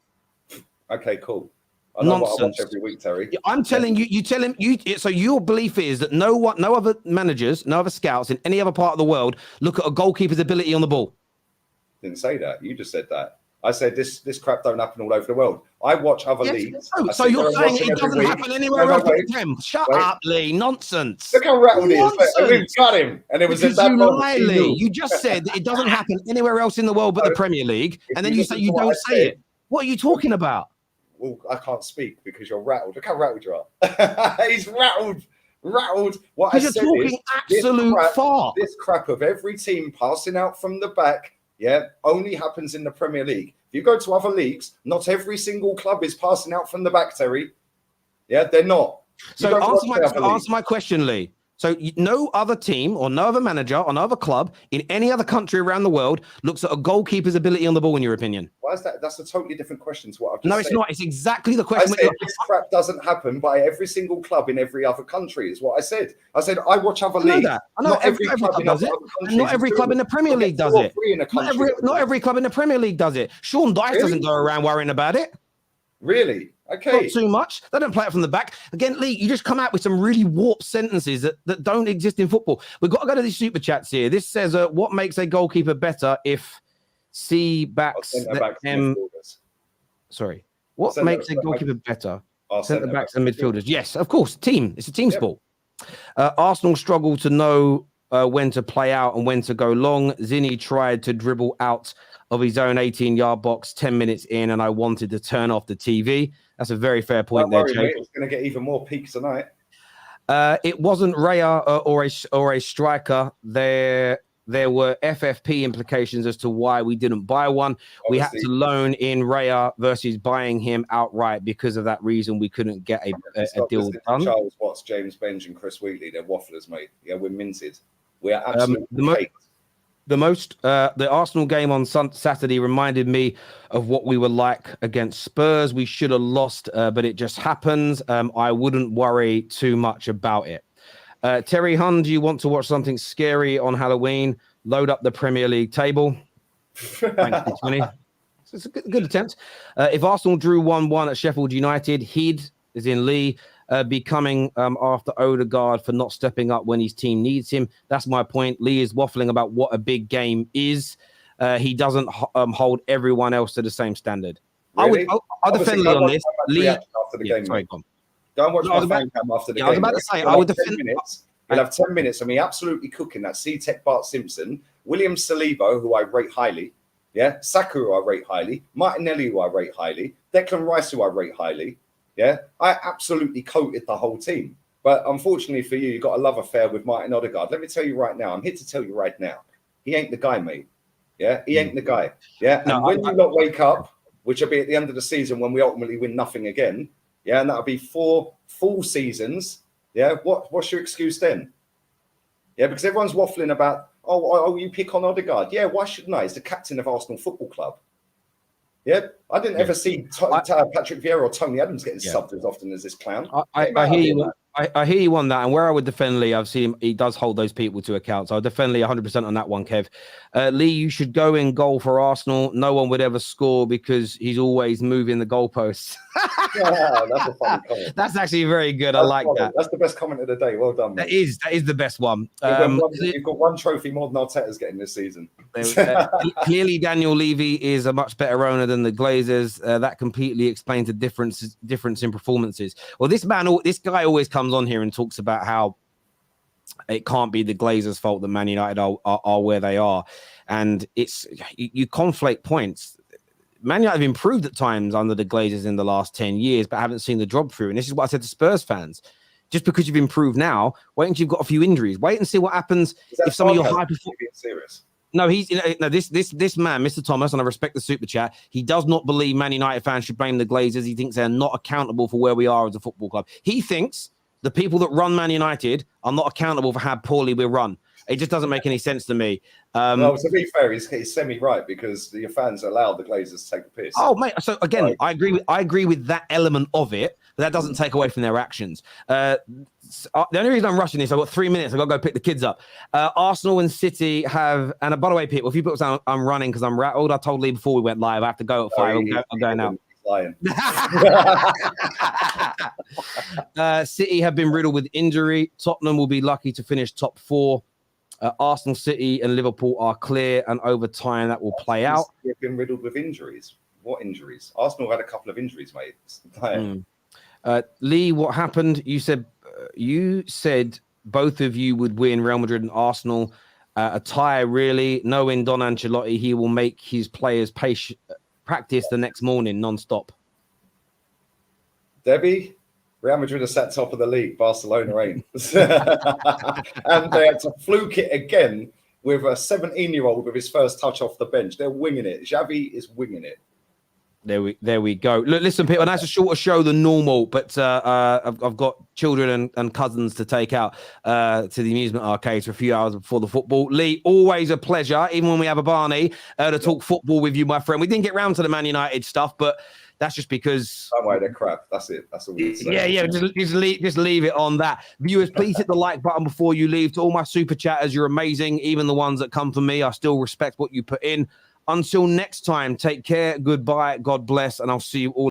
Okay, cool. I know what I watch every week, Terry. I'm telling you, so your belief is that no other managers, no other scouts in any other part of the world look at a goalkeeper's ability on the ball. Didn't say that. You just said that. I said this crap don't happen all over the world. I watch other leagues. So you're saying it doesn't happen anywhere else but the Prem. Shut up, Lee. Nonsense. Look how rattled he is. We've got him. And it was because you lie, Lee. You just said that it doesn't happen anywhere else in the world but the Premier League. And then you say you don't say it. What are you talking about? Well, I can't speak because you're rattled. Look how rattled you are. He's rattled. What I said talking is absolute fart. This crap of every team passing out from the back, only happens in the Premier League. If you go to other leagues, not every single club is passing out from the back, Terry. Yeah, they're not. So answer my question, Lee. So no other team or no other manager or no other club in any other country around the world looks at a goalkeeper's ability on the ball, in your opinion. Why is that? That's a totally different question to what I've just said. No, it's not. It's exactly the question. I said this crap doesn't happen by every single club in every other country, is what I said. I said I watch other leagues. I know not every club does it. And not every club in the Premier League does it. Not every club in the Premier League does it. Sean Dyche doesn't go around worrying about it. Really? Okay. Not too much. They don't play it from the back. Again, Lee, you just come out with some really warped sentences that don't exist in football. We've got to go to these super chats here. This says, what makes a goalkeeper better if C backs M? Sorry. What makes a goalkeeper better? Centre backs and midfielders. Yes, of course. Team. It's a team sport. Arsenal struggle to know when to play out and when to go long. Zinni tried to dribble out of his own 18-yard box 10 minutes in, and I wanted to turn off the TV. That's a very fair point there, Jake. It's going to get even more peaks tonight. It wasn't Raya or a striker. There were FFP implications as to why we didn't buy one. Obviously, we had to loan in Raya versus buying him outright. Because of that reason, we couldn't get a deal done. Charles Watts, James Benge, and Chris Wheatley, they're wafflers, mate. Yeah, we're minted. We are absolutely the Arsenal game on Saturday reminded me of what we were like against Spurs. We should have lost, but it just happens. I wouldn't worry too much about it. Terry Hun, do you want to watch something scary on Halloween? Load up the Premier League table. Thanks, Tony. It's a good attempt. If Arsenal drew 1-1 at Sheffield United, he'd, as in Lee, be coming after Odegaard for not stepping up when his team needs him. That's my point. Lee is waffling about what a big game is. He doesn't hold everyone else to the same standard. Really? I'll defend Lee on this. Lee, after the game. Sorry, go on. Go and watch my fan cam after the game. I was about to say, I would defend. We'll have 10 minutes of me absolutely cooking that C-Tech Bart Simpson, William Saliba, who I rate highly, Yeah, Saka, who I rate highly, Martinelli, who I rate highly, Declan Rice, who I rate highly. Yeah, I absolutely coated the whole team. But unfortunately for you, you've got a love affair with Martin Odegaard. Let me tell you right now, I'm here to tell you right now, he ain't the guy, mate. Yeah, he ain't the guy. Yeah, and when you lot wake up, which will be at the end of the season when we ultimately win nothing again, yeah, and that'll be 4 full seasons. Yeah, what's your excuse then? Yeah, because everyone's waffling about, oh, you pick on Odegaard. Yeah, why shouldn't I? He's the captain of Arsenal Football Club. Yeah, I didn't ever see Patrick Vieira or Tony Adams getting subbed as often as this clown. I hear you. I hear you on that. And where I would defend Lee, I've seen him, he does hold those people to account. So I'll defend Lee 100% on that one, Kev. Lee, you should go in goal for Arsenal. No one would ever score because he's always moving the goalposts. Yeah, that's a funny comment. That's actually very good. I like that. That's the best comment of the day. Well done, mate. That is the best one. You've got 1 trophy more than Arteta's getting this season. Clearly, Daniel Levy is a much better owner than the Glazers. That completely explains the difference in performances. Well, this guy always comes on here and talks about how it can't be the Glazers' fault that Man United are where they are, and you conflate points. Man United have improved at times under the Glazers in the last 10 years, but haven't seen the drop through. And this is what I said to Spurs fans. Just because you've improved now, wait until you've got a few injuries. Wait and see what happens if some of your high performers. No, this man, Mr. Thomas, and I respect the super chat. He does not believe Man United fans should blame the Glazers. He thinks they're not accountable for where we are as a football club. He thinks the people that run Man United are not accountable for how poorly we're run. It just doesn't make any sense to me. Well, to be fair, he's semi-right because your fans allow the Glazers to take the piss. Oh, mate. So again, I agree with that element of it, but that doesn't take away from their actions. The only reason I'm rushing this, I've got 3 minutes. I've got to go pick the kids up. Arsenal and City have, and by the way, people, if you put down, I'm running because I'm rattled. I told Lee before we went live, I have to go at 5. I'm going out. City have been riddled with injury. Tottenham will be lucky to finish top 4. Arsenal, City, and Liverpool are clear, and over time that will play out. They've been riddled with injuries. What injuries? Arsenal had a couple of injuries, mate. Lee, what happened? You said both of you would win, Real Madrid and Arsenal. A tie, really. Knowing Don Ancelotti, he will make his players practice the next morning non-stop. Debbie, Real Madrid are sat top of the league. Barcelona ain't. And they had to fluke it again with a 17-year-old with his first touch off the bench. They're winging it. Xavi is winging it. There we go. Look, listen, people, and that's a shorter show than normal, but I've got children and cousins to take out to the amusement arcade for a few hours before the football. Lee, always a pleasure, even when we have a Barney, to talk football with you, my friend. We didn't get round to the Man United stuff, but that's just because... Don't worry, they're crap. That's it. That's all we say. Yeah. Just leave it on that. Viewers, please hit the like button before you leave. To all my super chatters, you're amazing. Even the ones that come from me, I still respect what you put in. Until next time, take care, goodbye, God bless, and I'll see you all